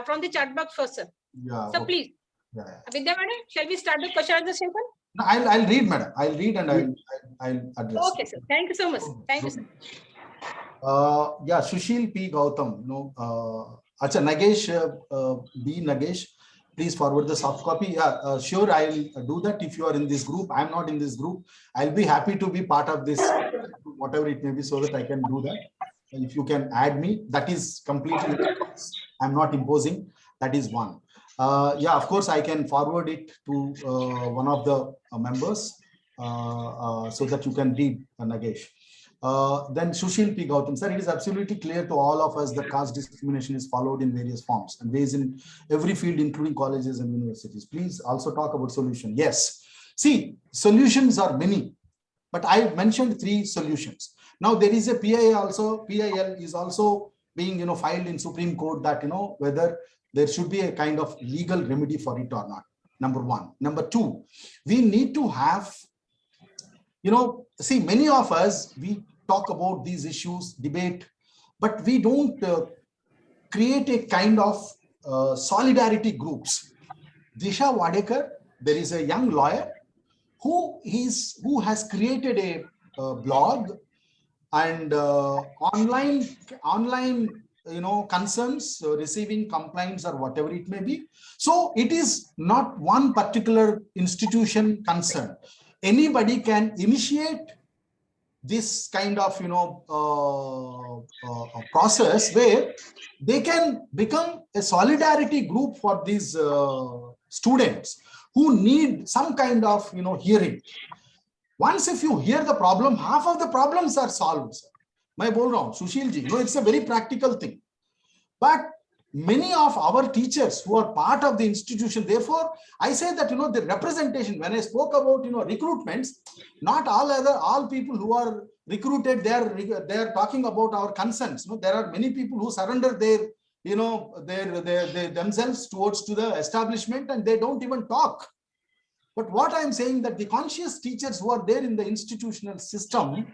from the chat box first, sir. Yeah. So please. Yeah. Vidya madam, shall we start the question and answer session? No, I'll read, madam. I'll read and I'll address. Okay, sir. Thank you so much. Thank you, sir. Yeah, Sushil P. Gautam. Acha Nagesh B. Nagesh, please forward the soft copy. Yeah, sure, I'll do that. If you are in this group, I'm not in this group. I'll be happy to be part of this, whatever it may be, so that I can do that. If you can add me, that is completely. I'm not imposing. That is one. Yeah, of course, I can forward it to one of the members so that you can read, Nagesh. Then Sushil P. Gautam, sir, it is absolutely clear to all of us that caste discrimination is followed in various forms and ways in every field, including colleges and universities. Please also talk about solution. Yes. See, solutions are many, but I mentioned 3 solutions. Now there is a PIL also. PIL is also being, filed in Supreme Court that, whether there should be a kind of legal remedy for it or not. Number 1. Number 2, we need to have, see, many of us, we talk about these issues, debate, but we don't create a kind of solidarity groups. Disha Wadekar, there is a young lawyer who has created a blog and online concerns, receiving complaints or whatever it may be. So it is not one particular institution concern. Anybody can initiate this kind of process where they can become a solidarity group for these students who need some kind of hearing. Once if you hear the problem, half of the problems are solved. Sir. मैं बोल रहा हूँ Sushil ji, it's a very practical thing. But many of our teachers who are part of the institution, therefore, I say that the representation. When I spoke about recruitments, not all people who are recruited, they are talking about our concerns. There are many people who surrender their themselves towards to the establishment and they don't even talk. But what I'm saying that the conscious teachers who are there in the institutional system,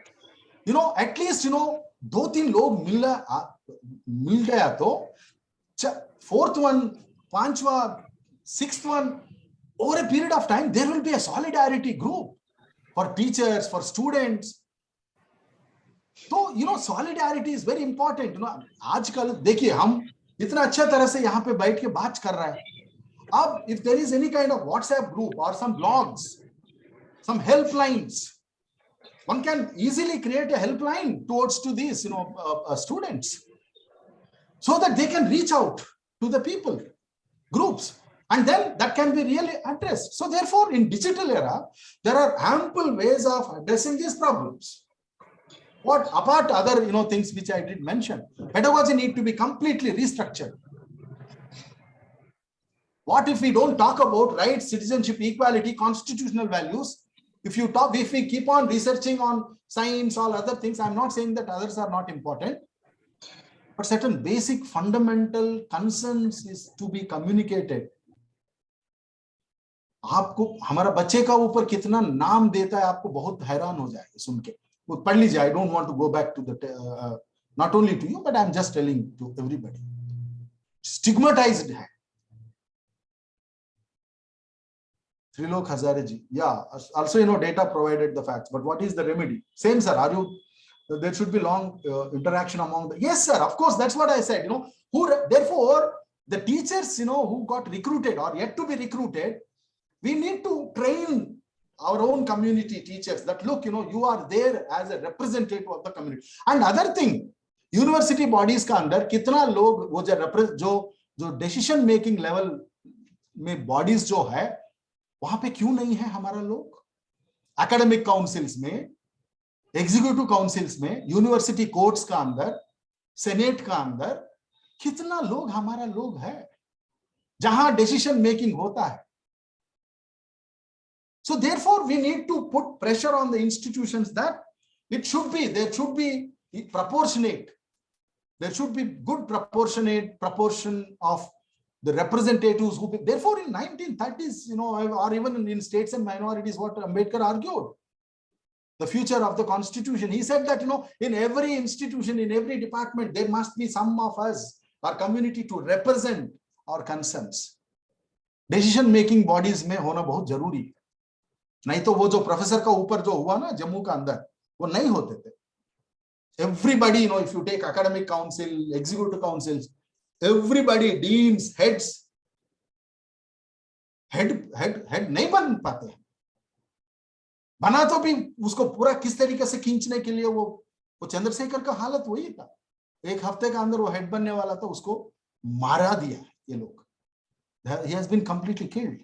you know, at least, you know, 2-3 लोग मिल गया तो 4th one, 5th, 6th one, over a period of time, there will be a solidarity group for teachers, for students. So, you know, solidarity is very important. You know, आजकल देखिए हम इतना अच्छा तरह से यहाँ पे बैठ के बात कर रहे हैं. अब if there is any kind of WhatsApp group or some blogs, some helplines, one can easily create a helpline towards to these, you know, students, so that they can reach out to the people, groups, and then that can be really addressed. So therefore, in digital era, there are ample ways of addressing these problems. What apart other, you know, things which I did mention, pedagogy need to be completely restructured. What if we don't talk about rights, citizenship, equality, constitutional values? If we keep on researching on science, all other things, I'm not saying that others are not important, but certain basic fundamental concerns is to be communicated. आपको हमारा बच्चे का ऊपर कितना नाम देता है, आपको बहुत हैरान हो जाएगा सुन के. वो पढ़ लीजिए. I don't want to go back to the not only to you, but I'm just telling to everybody. Stigmatized है. Trilok Hajare ji. Yeah, also, you know, data provided the facts, but what is the remedy? Same, sir. Are you? There should be long interaction among the. Yes, sir. Of course, that's what I said. You know, therefore, the teachers, you know, who got recruited or yet to be recruited, we need to train our own community teachers that look, you know, you are there as a representative of the community. And other thing, university bodies का अंदर कितना लोग वो जो decision making level में bodies जो है, वहां पे क्यों नहीं है हमारा लोग? Academic councils में, executive councils में, university courts का अंदर, senate का अंदर कितना लोग हमारा लोग है जहां decision making होता है. So therefore, we need to put pressure on the institutions that there should be proportionate. There should be good proportion of the representatives who. Therefore, in 1930s, you know, or even in states and minorities, what Ambedkar argued, the future of the constitution. He said that, you know, in every institution, in every department, there must be some of us, our community, to represent our concerns. Decision making bodies में होना बहुत जरूरी है. नहीं तो वो जो professor का ऊपर जो हुआ ना जम्मू का अंदर, वो नहीं होते थे. Everybody, you know, if you take academic council, executive councils, everybody, deans, heads, head नहीं बन पाते हैं. बना तो भी उसको पूरा किस तरीके से खींचने के लिए वो चंद्रशेखर का हालत वही था. 1 हफ्ते का अंदर वो हेड बनने वाला था, उसको मारा दिया ये लोग. He has been completely killed.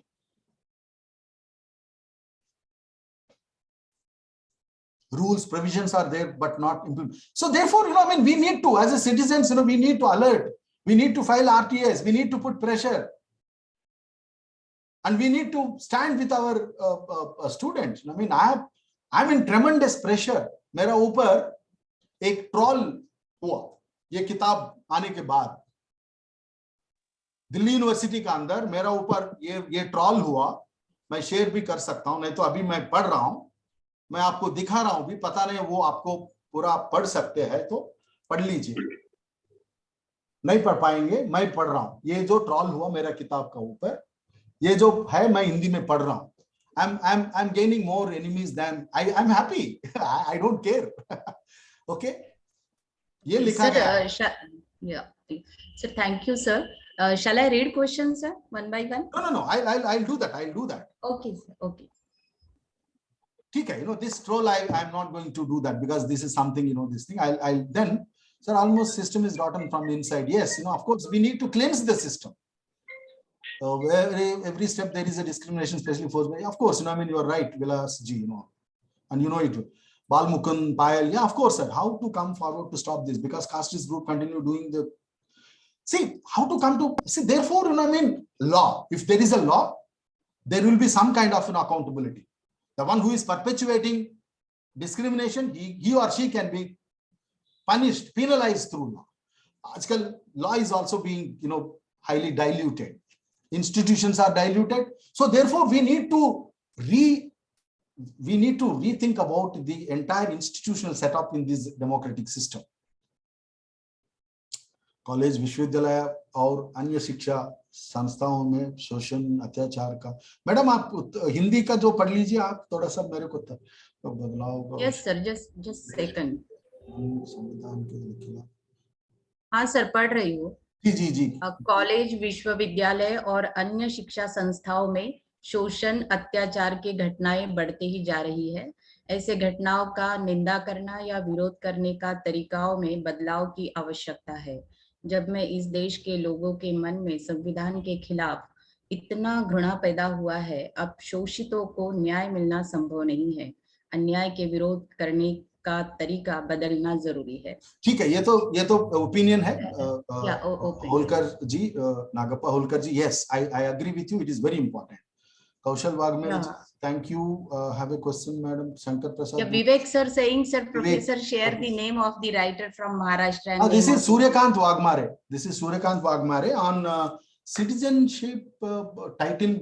Rules, provisions are there, but not implemented. So therefore, you know, I mean, we need to, as a citizens, you know, we need to alert. We need to file RTS. We need to put pressure. And we need to stand with our students. I mean, I'm in tremendous pressure. मेरा ऊपर एक troll हुआ ये किताब आने के बाद. Delhi university का अंदर मेरा ऊपर ये ट्रॉल हुआ. मैं शेयर भी कर सकता हूं, नहीं तो अभी मैं पढ़ रहा हूं, मैं आपको दिखा रहा हूं भी, पता नहीं वो आपको पूरा पढ़ सकते हैं तो पढ़ लीजिए. नहीं पढ़ पाएंगे, मैं पढ़ रहा हूं. ये जो ट्रॉल हुआ मेरा किताब का ऊपर, ये जो है मैं हिंदी में पढ़ रहा हूं. I'm gaining more enemies than I'm happy. I don't care. Okay. ये लिखा गया. Yeah. So thank you, sir. Shall I read questions, sir, one by one? No. I'll do that. Okay, sir. Okay. Okay, you know, this troll, I'm not going to do that because this is something, you know, this thing. I'll then, sir, almost system is rotten from inside. Yes, you know, of course, we need to cleanse the system. Every step there is a discrimination, especially forced by. Of course, you know, I mean, you're right, Vilas Ji, you know, and you know it. Balmukund, Payal, yeah, of course, sir. How to come forward to stop this? Because casteist group continue doing the. See, how to come to. See, therefore, you know, I mean, law. If there is a law, there will be some kind of an accountability. The one who is perpetuating discrimination, he or she can be punished, penalized through law. આજકાલ law is also being, you know, highly diluted. Institutions are diluted. So therefore, we need to we need to rethink about the entire institutional setup in this democratic system. College विश्वविद्यालय और अन्य शिक्षा संस्थाओं में शोषण अत्याचार का, मैडम आप हिंदी का जो पढ़ लीजिए आप थोड़ा सा मेरे को तो बदलाव। Yes sir, just second. संविधान के खिलाफ, हाँ सर पढ़ रही हूँ। जी जी जी। कॉलेज विश्वविद्यालय और अन्य शिक्षा संस्थाओं में शोषण अत्याचार की घटनाएं बढ़ते ही जा रही है। ऐसे घटनाओं का निंदा करना या विरोध करने का तरीकाओं में बदलाव की आवश्यकता है। जब में इस देश के लोगों के मन में संविधान के खिलाफ इतना घृणा पैदा हुआ है, अब शोषितों को न्याय मिलना संभव नहीं है। अन्याय के विरोध करने का तरीका बदलना जरूरी है। ठीक है, ये तो ओपिनियन है Holkar ji, Nagappa Holkar ji. Yes, I agree with you, it is very important. Kaushal Wagme, thank you. Have a question, Madam Shankar Prasad. Yeah, Vivek sir saying, sir, Professor, share the name of the writer from Maharashtra. And this is Suryakant Wagmare. This is Suryakant Wagmare on citizenship title.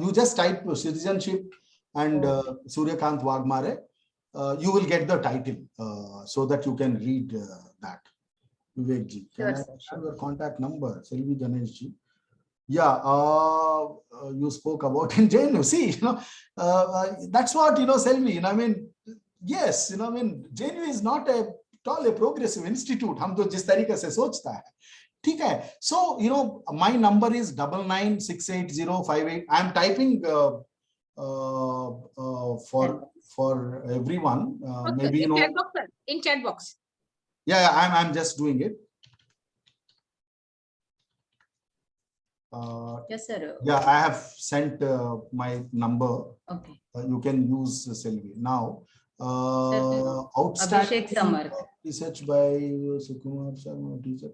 You just type citizenship and Suryakant Wagmare. You will get the title so that you can read that. Vivek ji, can I have your contact number? Selvi Ganesh ji. Yeah, you spoke about in JNU. See, that's what, Selvi, I mean, yes, I mean, JNU is not a progressive institute. हम तो जिस तरीके से सोचता है, ठीक है. So, my number is 99680588. I am typing for everyone. Okay, maybe in chat box. Yeah, I'm just doing it. Yes sir. Yeah, I have sent my number. Okay. You can use Selvi now. Outstanding research by Sukhadeo sir, teacher.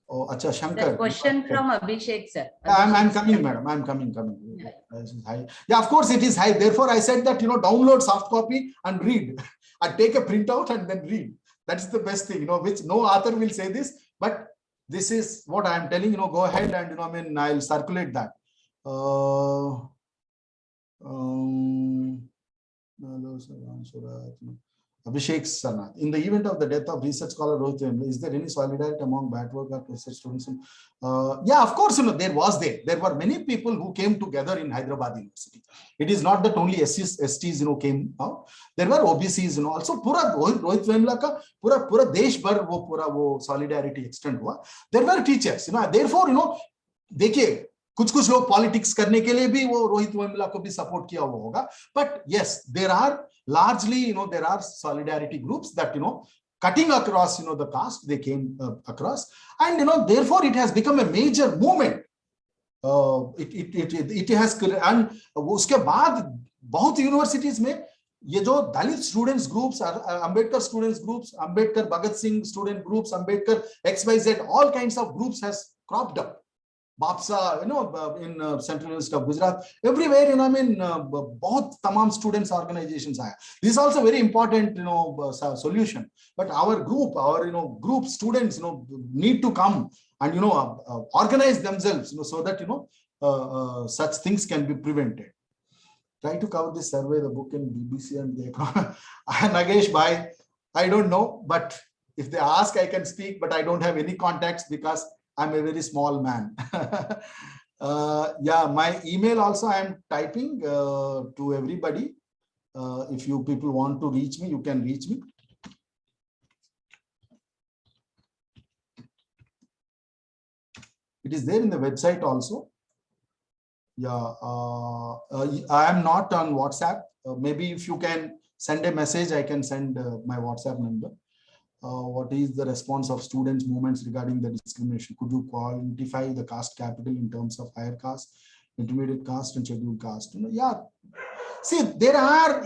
Oh, acha, Shankar. The question from Abhishek sir. I'm coming, madam. I'm coming. Yeah, of course it is high. Therefore, I said that download soft copy and read. I take a printout and then read. That's the best thing, which no author will say this, but this is what I am telling. Go ahead and I mean, I'll circulate that. Abhishek Sarnath. In the event of the death of research scholar Rohit Wemble, is there any solidarity among backward research students? Yeah, of course, there were many people who came together in Hyderabad University. It is not that only STs, came out. There were OBCs, also pura Rohit Wemble ka pura desh bhar wo solidarity extend hua. There were teachers, therefore, देखिए कुछ लोग politics करने के लिए भी वो रोहित वेमुला को भी सपोर्ट किया हुआ होगा, but yes, there are largely, there are solidarity groups that, cutting across, the caste, they came across, and therefore it has become a major movement. It has, and उसके बाद बहुत यूनिवर्सिटीज में ये जो Dalit students groups, Ambedkar students groups, Ambedkar Bhagat Singh student groups, Ambedkar XYZ, all kinds of groups has cropped up. Bapsa, in Central University of Gujarat, everywhere, I mean, बहुत तमाम students organizations आया. This is also very important, solution. But our group students, need to come and, organize themselves, so that, such things can be prevented. Try to cover this survey, the book in BBC and the Nagesh Bhai, I don't know, but if they ask, I can speak, but I don't have any contacts because I'm a very small man. Yeah, my email also I am typing to everybody. If you people want to reach me, you can reach me. It is there in the website also. Yeah, I am not on WhatsApp. Maybe if you can send a message, I can send my WhatsApp number. What is the response of students' movements regarding the discrimination? Could you quantify the caste capital in terms of higher caste, intermediate caste, and scheduled caste? Yeah. See, there are,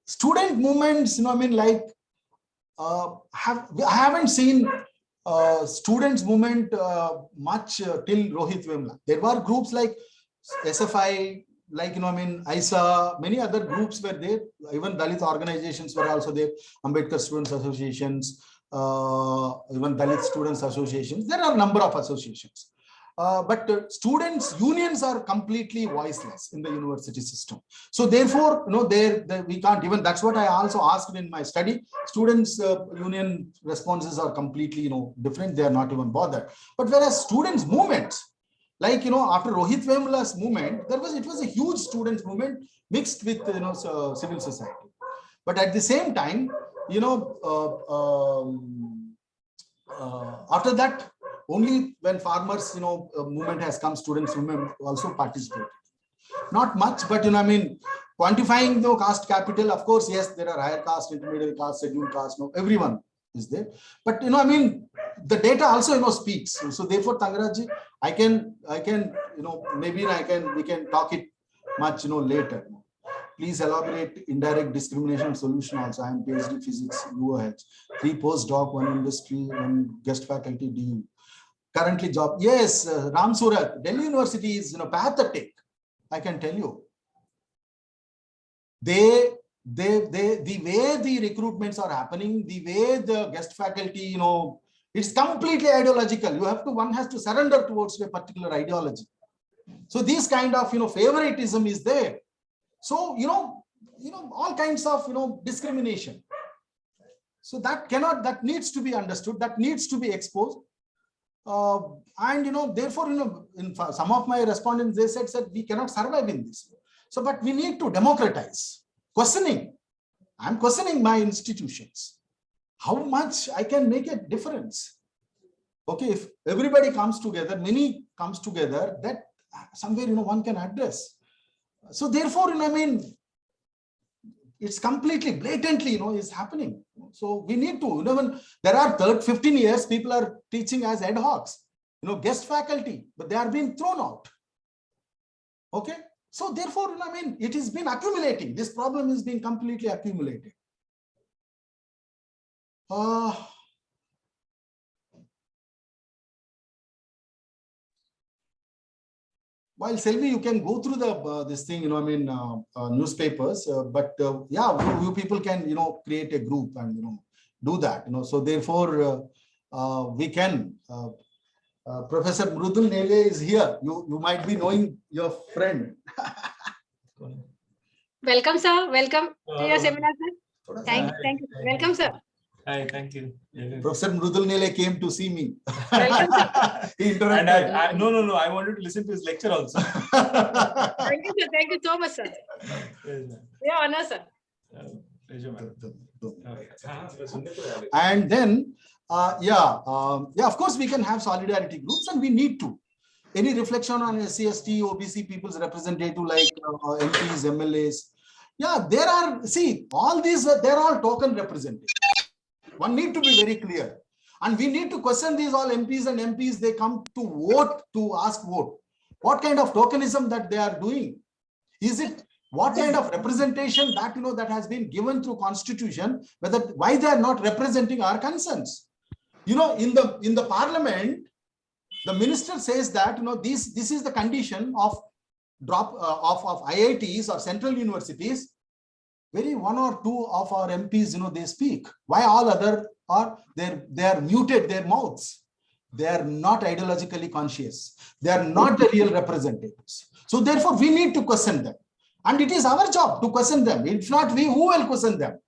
student movements, I mean, like, I haven't seen students movement much till Rohit Wemble. There were groups like SFI, like, ISA, many other groups were there. Even Dalit organizations were also there. Ambedkar Students Associations, even Dalit Students Associations. There are a number of associations. but students' unions are completely voiceless in the university system. So therefore, we can't even. That's what I also asked in my study. Students' union responses are completely, different. They are not even bothered. But whereas students' movements, like after Rohit Vemula's movement, it was a huge students' movement mixed with civil society. But at the same time, after that, only when farmers, movement has come, students' movement also participated. Not much, but quantifying the caste capital, of course, yes, there are higher caste, intermediate caste, scheduled caste, everyone is there. But the data also speaks. So therefore, Tangaraji, I can, maybe we can talk it much later. Please elaborate indirect discrimination solution also. I am PhD physics, UOH, 3 postdoc, 1 industry, 1 guest faculty DU. Currently job, yes, Ram Surat, Delhi University is pathetic. I can tell you. The way the recruitments are happening, the way the guest faculty, it's completely ideological. One has to surrender towards a particular ideology. So this kind of favoritism is there. So all kinds of discrimination. So that needs to be understood, that needs to be exposed. And therefore, in some of my respondents, they said we cannot survive in this. So, but we need to democratize. Questioning. I'm questioning my institutions. How much I can make a difference? Okay, if everybody comes together, many comes together, that somewhere one can address. So therefore, it's completely blatantly is happening. So we need to, when there are 15 years, people are teaching as ad hocs, guest faculty, but they are being thrown out. Okay. So therefore, it has been accumulating. This problem is being completely accumulated. While Selvi, you can go through this thing, newspapers, but yeah, you people can, create a group and, do that, so therefore, we can, Professor Mrudul Nele is here. You might be knowing your friend. Welcome, sir. Welcome to your seminar, sir. Thank you. Welcome, sir. Hi, thank you. Professor Mrudul Nele came to see me. Welcome, sir. And no, I wanted to listen to his lecture also. Thank you, sir. Thank you so much, sir. Yeah, honor, sir. And then, of course, we can have solidarity groups, and we need to. Any reflection on SC/ST, OBC people's representative like MPs, MLAs? Yeah, there are, see, all these, they're all token representatives. One need to be very clear. And we need to question these all MPs and MPs, they come to vote, to ask vote. What kind of tokenism that they are doing? Is it, what kind of representation that, that has been given through constitution, why they are not representing our concerns? In the parliament, the minister says that, this is the condition of drop of IITs or central universities. Very 1 or 2 of our MPs, they speak. Why all other are they are muted their mouths? They are not ideologically conscious. They are not the real representatives. So therefore, we need to question them. And it is our job to question them. If not we, who will question them?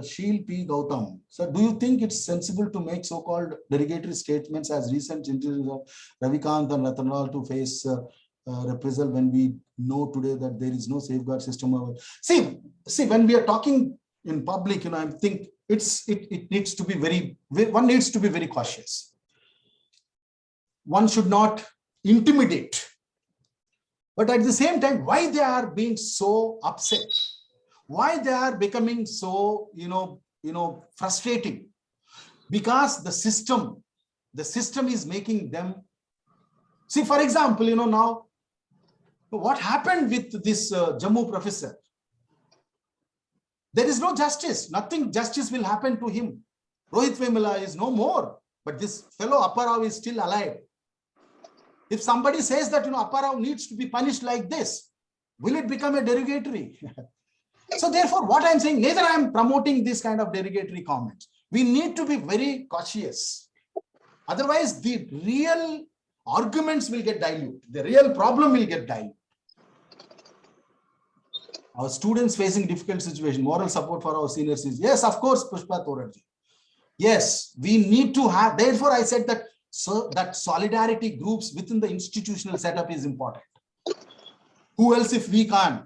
Sheel P. Gautam. So do you think it's sensible to make so-called derogatory statements as recent interviews of Ravikant and Ratanlal to face reprisal when we know today that there is no safeguard system? See, when we are talking in public, I think it needs to be one needs to be very cautious. One should not intimidate. But at the same time, why they are being so upset? Why they are becoming so, frustrating? Because the system is making them. See, for example, now, what happened with this Jammu professor? There is no justice. Nothing justice will happen to him. Rohit Vemula is no more, but this fellow Apparao is still alive. If somebody says that, Apparao needs to be punished like this, will it become a derogatory? So therefore, what I'm saying, neither I'm promoting this kind of derogatory comments. We need to be very cautious. Otherwise, the real arguments will get diluted. The real problem will get diluted. Our students facing difficult situation, moral support for our seniors is, yes, of course, Pushpa Thorat. Yes, we need to have, therefore I said that, so that solidarity groups within the institutional setup is important. Who else if we can't?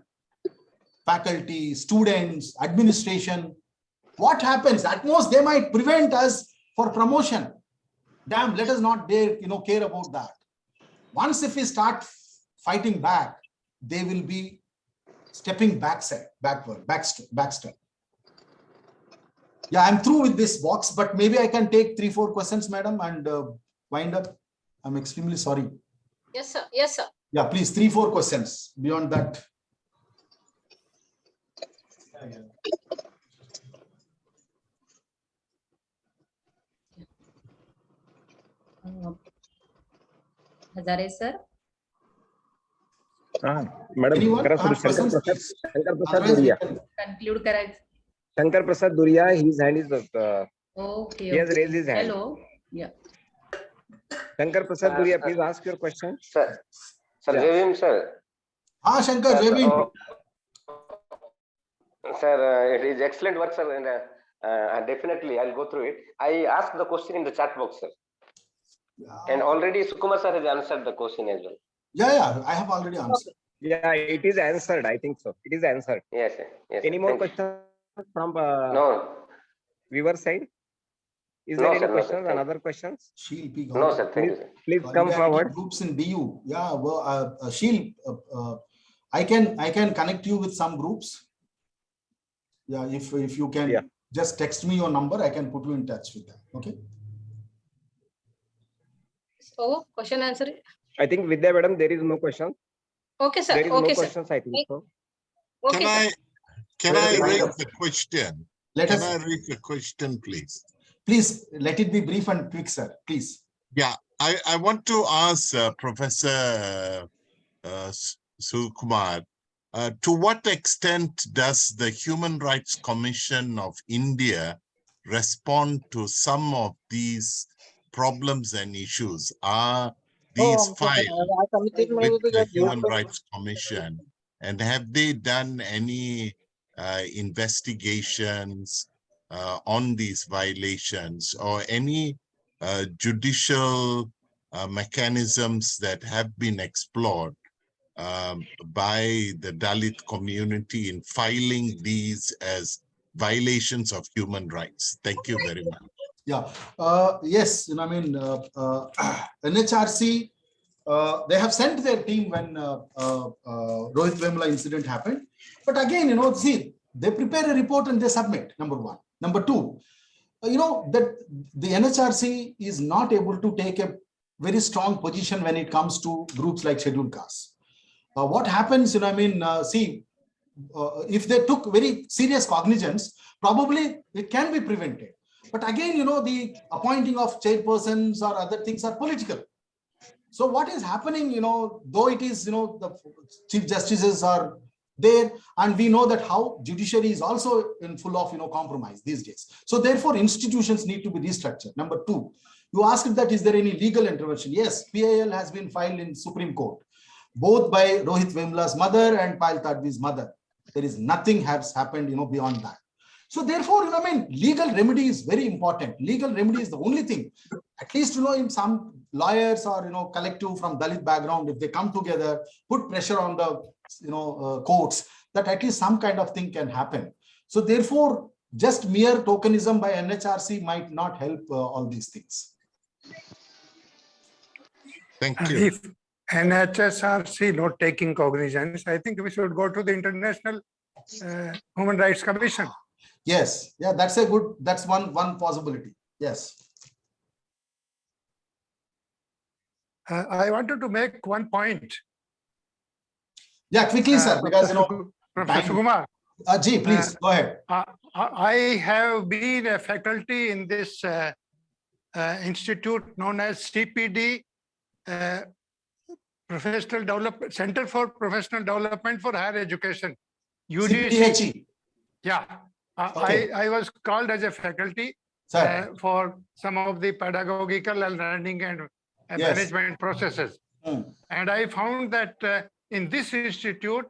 Faculty, students, administration. What happens? At most, they might prevent us for promotion. Damn, let us not dare, care about that. Once if we start fighting back, they will be stepping backstep. Yeah, I'm through with this box, but maybe I can take 3-4 questions, madam, and wind up. I'm extremely sorry. Yes, sir. Yes, sir. Yeah, please, 3-4 questions. Beyond that. Hajare sir. Madam, Anyone Shankar have questions, please? Prasad Otherwise, we Duria. can- Conclude करायचं. Shankar Prasad Duria, his hand is up. Okay. He has raised his hand. Hello. Yeah. Shankar Prasad Duria, please ask your question. Sir, Yeah. Jai Bhim, sir. Shankar, Jai Bhim. Sir, it is excellent work, sir, and definitely I'll go through it. I asked the question in the chat box, sir, and already Sukumar sir has answered the question as well. Yeah, I have already answered. Yeah, it is answered. I think so. It is answered. Yes, sir. Yes, Any sir. more Thank you. questions from No, viewer side? Is No, there sir, any no, sir. questions? Thank Another questions? Sheil P. no, sir. Thank you, sir. Please come Solidarity forward. Groups in DU. Yeah, well, Sheil, I can connect you with some groups. Yeah, if you can just text me your number, I can put you in touch with them. Okay. So, question answer. I think Vidya madam, there is no question. Okay, sir. There is Okay, no sir. questions, I think so. Okay, sir. Can I raise a question? Let Can us, I raise a question, please? please let it be brief and quick, sir. Please. Yeah, I want to ask Professor Sukumar, to what extent does the Human Rights Commission of India respond to some of these problems and issues? Are these filed with the Human Rights Commission? And have they done any investigations on these violations or any judicial mechanisms that have been explored by the Dalit community in filing these as violations of human rights? Thank you very much. Yeah. Yes. NHRC. They have sent their team when Rohit Vemla incident happened. But again, see, they prepare a report and they submit, number one. Number two, that the NHRC is not able to take a very strong position when it comes to groups like scheduled castes. What happens, see, if they took very serious cognizance, probably it can be prevented. But again, the appointing of chairpersons or other things are political. So what is happening, though it is, the chief justices are there, and we know that how judiciary is also in full of, compromise these days. So therefore, institutions need to be restructured. Number two, you asked that is there any legal intervention? Yes, PIL has been filed in Supreme Court, both by Rohit Vemla's mother and Payal Tadvi's mother. There is nothing has happened, beyond that. So therefore, legal remedy is very important. Legal remedy is the only thing. At least, in some lawyers or, collective from Dalit background, if they come together, put pressure on the, courts, that at least some kind of thing can happen. So therefore, just mere tokenism by NHRC might not help all these things. Thank you. If NHSRC not taking cognizance, I think we should go to the International Human Rights Commission. Yes, yeah, that's one possibility. Yes. I wanted to make one point. Yeah, quickly, sir, because Professor Sukumar. Please go ahead. I have been a faculty in this institute known as CPD, Professional Development Center for Professional Development for Higher Education, UDC. CPDHE. Yeah, Okay. I was called as a faculty. for some of the pedagogical and learning and Yes. management processes. And I found that in this institute,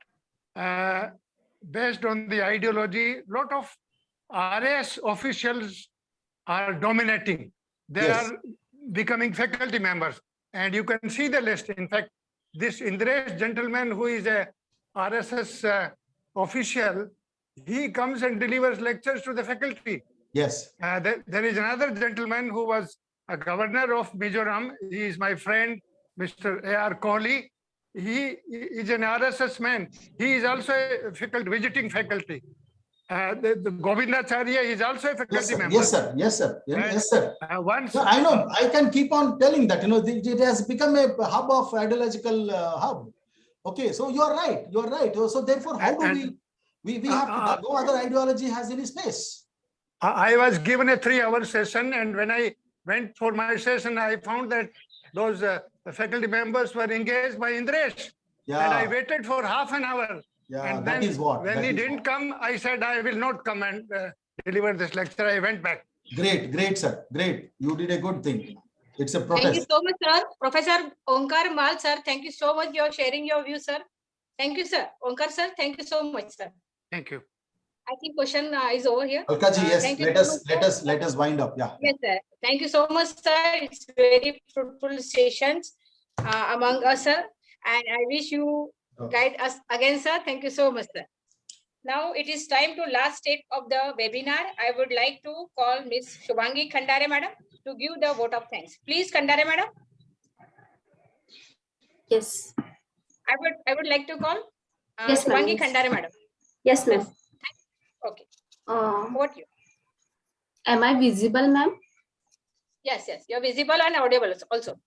based on the ideology, lot of RS officials are dominating. They Yes. are becoming faculty members. And you can see the list. In fact, this Indresh gentleman who is a RSS official, he comes and delivers lectures to the faculty. Yes. There is another gentleman who was a governor of Mizoram. He is my friend, Mr. A.R. Kohli. He is an RSS man. He is also a faculty, visiting faculty. The Govindacharya is also a faculty member. Yes, sir. Yes, sir. Yes, sir. Once, No, I know. I can keep on telling that. It has become a hub of ideological hub. Okay, so you are right. You are right. So therefore, how do we have to? No other ideology has any space. I was given a 3-hour session, and when I went for my session, I found that those faculty members were engaged by Indresh. Yeah. And I waited for half an hour. Yeah, And that then is what. when that he is didn't what. come, I said, I will not come and deliver this lecture. I went back. Great, great, sir. Great. You did a good thing. It's a Thank protest. you so much, sir. Professor Onkar Mal, sir. Thank you so much. You're sharing your views, sir. Thank you, sir. Onkar, sir. Thank you so much, sir. Thank you. I think question is over here. Alkaji, yes. Thank you Let so us much, let us wind up. Yeah. Yes, sir. Thank you so much, sir. It's very fruitful sessions among us, sir. And I wish you guide us again, sir. Thank you so much, sir. Now it is time to last step of the webinar. I would like to call Ms. Shubhangi Khandare, madam, to give the vote of thanks. Please, Khandare, madam. Yes. I would like to call Yes, ma'am. Shubhangi Khandare, madam. Yes, ma'am. Okay. What you? Am I visible, ma'am? Yes, yes. You're visible and audible also.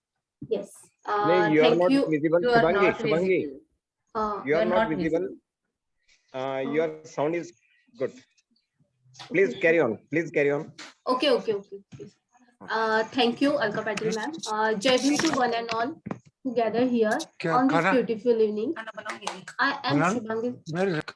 Yes. No, you are thank not you. visible. You are Shubhangi, not Shubhangi, visible. you are not visible. Your sound is good. Please carry on. Please carry on. Okay. Please. Thank you, Alka Patil, ma'am. Jai Bhim to one and all who gather here on this beautiful evening. I am Shubhangi. Where is it?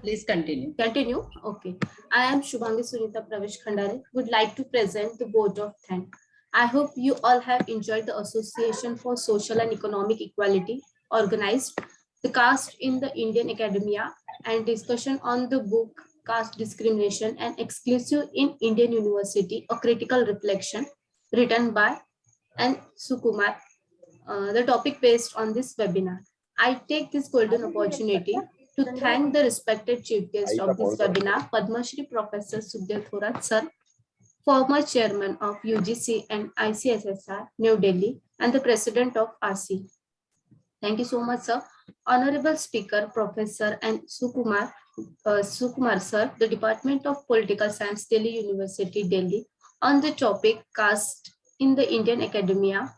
Please continue. Continue. Okay. I am Shubhangi Sunita Pravesh Khandare. Would like to present the vote of thanks. I hope you all have enjoyed the Association for Social and Economic Equality organized the Caste in the Indian Academia and discussion on the book Caste Discrimination and Exclusion in Indian University, a critical reflection, written by N.Sukumar. The topic based on this webinar. I take this golden opportunity to thank the respected chief guest of this webinar, Padamshree Professor Sukhadeo Thorat, sir, former chairman of UGC and ICSSR, New Delhi, and the president of ASEE. Thank you so much, sir. Honorable Speaker, Professor N.Sukumar, sir, the Department of Political Science, Delhi University, Delhi, on the topic Caste in the Indian Academia.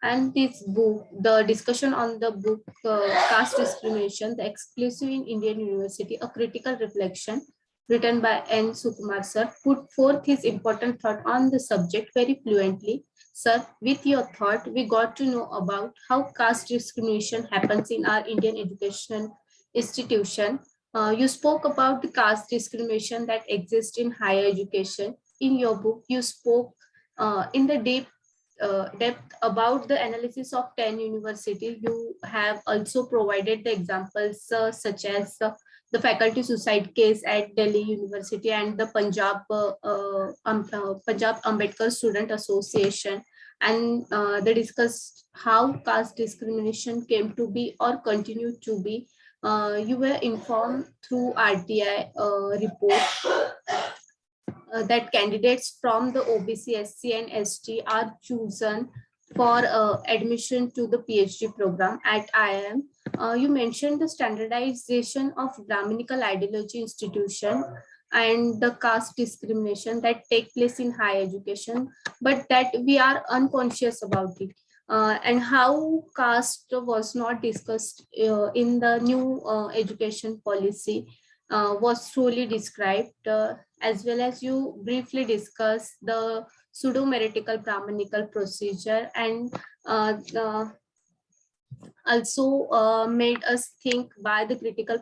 And this book, the discussion on the book Caste Discrimination, the Exclusion in Indian University, a critical reflection, written by N.Sukumar, sir, put forth his important thought on the subject very fluently. Sir, with your thought, we got to know about how caste discrimination happens in our Indian education institution. You spoke about the caste discrimination that exists in higher education. In your book, you spoke in the depth about the analysis of 10 universities. You have also provided the examples such as the faculty suicide case at Delhi University and the Punjab Ambedkar Student Association, and they discussed how caste discrimination came to be or continue to be. You were informed through RTI report that candidates from the OBC, SC and ST are chosen for admission to the PhD program at IIM. You mentioned the standardization of Brahminical ideology institution and the caste discrimination that take place in higher education, but that we are unconscious about it. And how caste was not discussed in the new education policy was truly described, as well as you briefly discussed the pseudo-meritical Brahminical procedure, and also made us think by the critical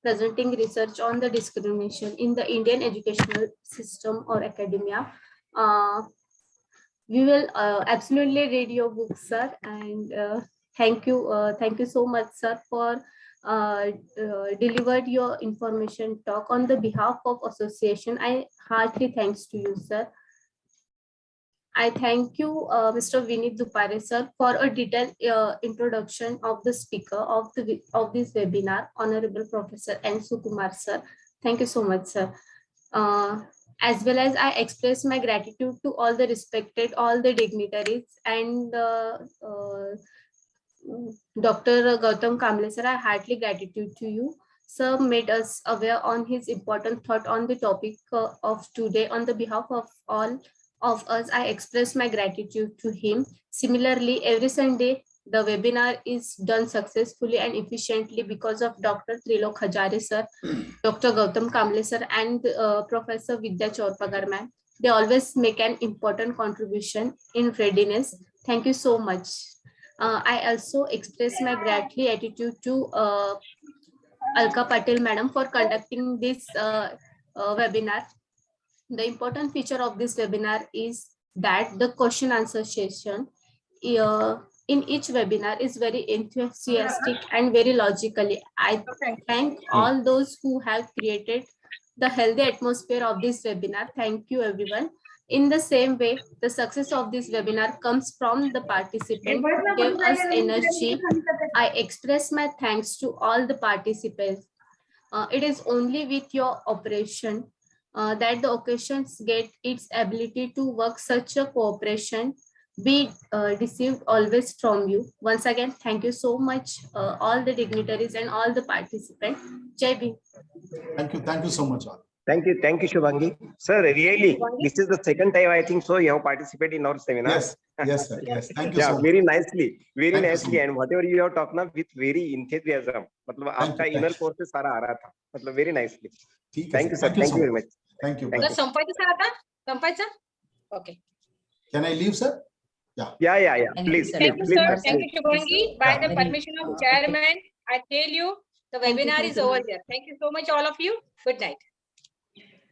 presenting research on the discrimination in the Indian educational system or academia. We will absolutely read your book, sir, and thank you so much, sir, for delivered your information talk on the behalf of association. I heartily thanks to you, sir. I thank you, Mr. Vinit Dupare, sir, for a detailed introduction of the speaker of this webinar, Honorable Professor N.Sukumar, sir. Thank you so much, sir. As well as I express my gratitude to all the dignitaries and Dr. Gautam Kamble, sir. I heartily gratitude to you. Sir made us aware on his important thought on the topic of today. On the behalf of all of us, I express my gratitude to him. Similarly, every Sunday, the webinar is done successfully and efficiently because of Dr. Trilok Hajare, sir, Dr. Gautam Kamble, sir, and Professor Vidya Chourpagar, ma'am. They always make an important contribution in readiness. Thank you so much. I also express my gratitude to Alka Patel, madam, for conducting this webinar. The important feature of this webinar is that the question answer session in each webinar is very enthusiastic and very logically. I thank all those who have created the healthy atmosphere of this webinar. Thank you, everyone. In the same way, the success of this webinar comes from the participants who gave us energy. I express my thanks to all the participants. It is only with your operation that the occasions get its ability to work. Such a cooperation be received always from you. Once again, thank you so much, all the dignitaries and all the participants. Jai Bhim. Thank you so much. Thank you, Shubhangi. Sir, really, this is the second time I think so you have participated in our seminar. Yes, sir. Yes, thank you so much. Very nicely, and whatever you have talked now with very enthusiasm. मतलब आपका inner force से सारा आ रहा था. मतलब very nicely. Thank you, sir. Thank you very much. Thank you. संपायचं sir आता? संपायचं? Okay. Can I leave, sir? Yeah. Please. Thank you, sir. Thank you, Shubhangi. By the permission of chairman, I tell you the webinar is over there. Thank you so much, all of you. Good night.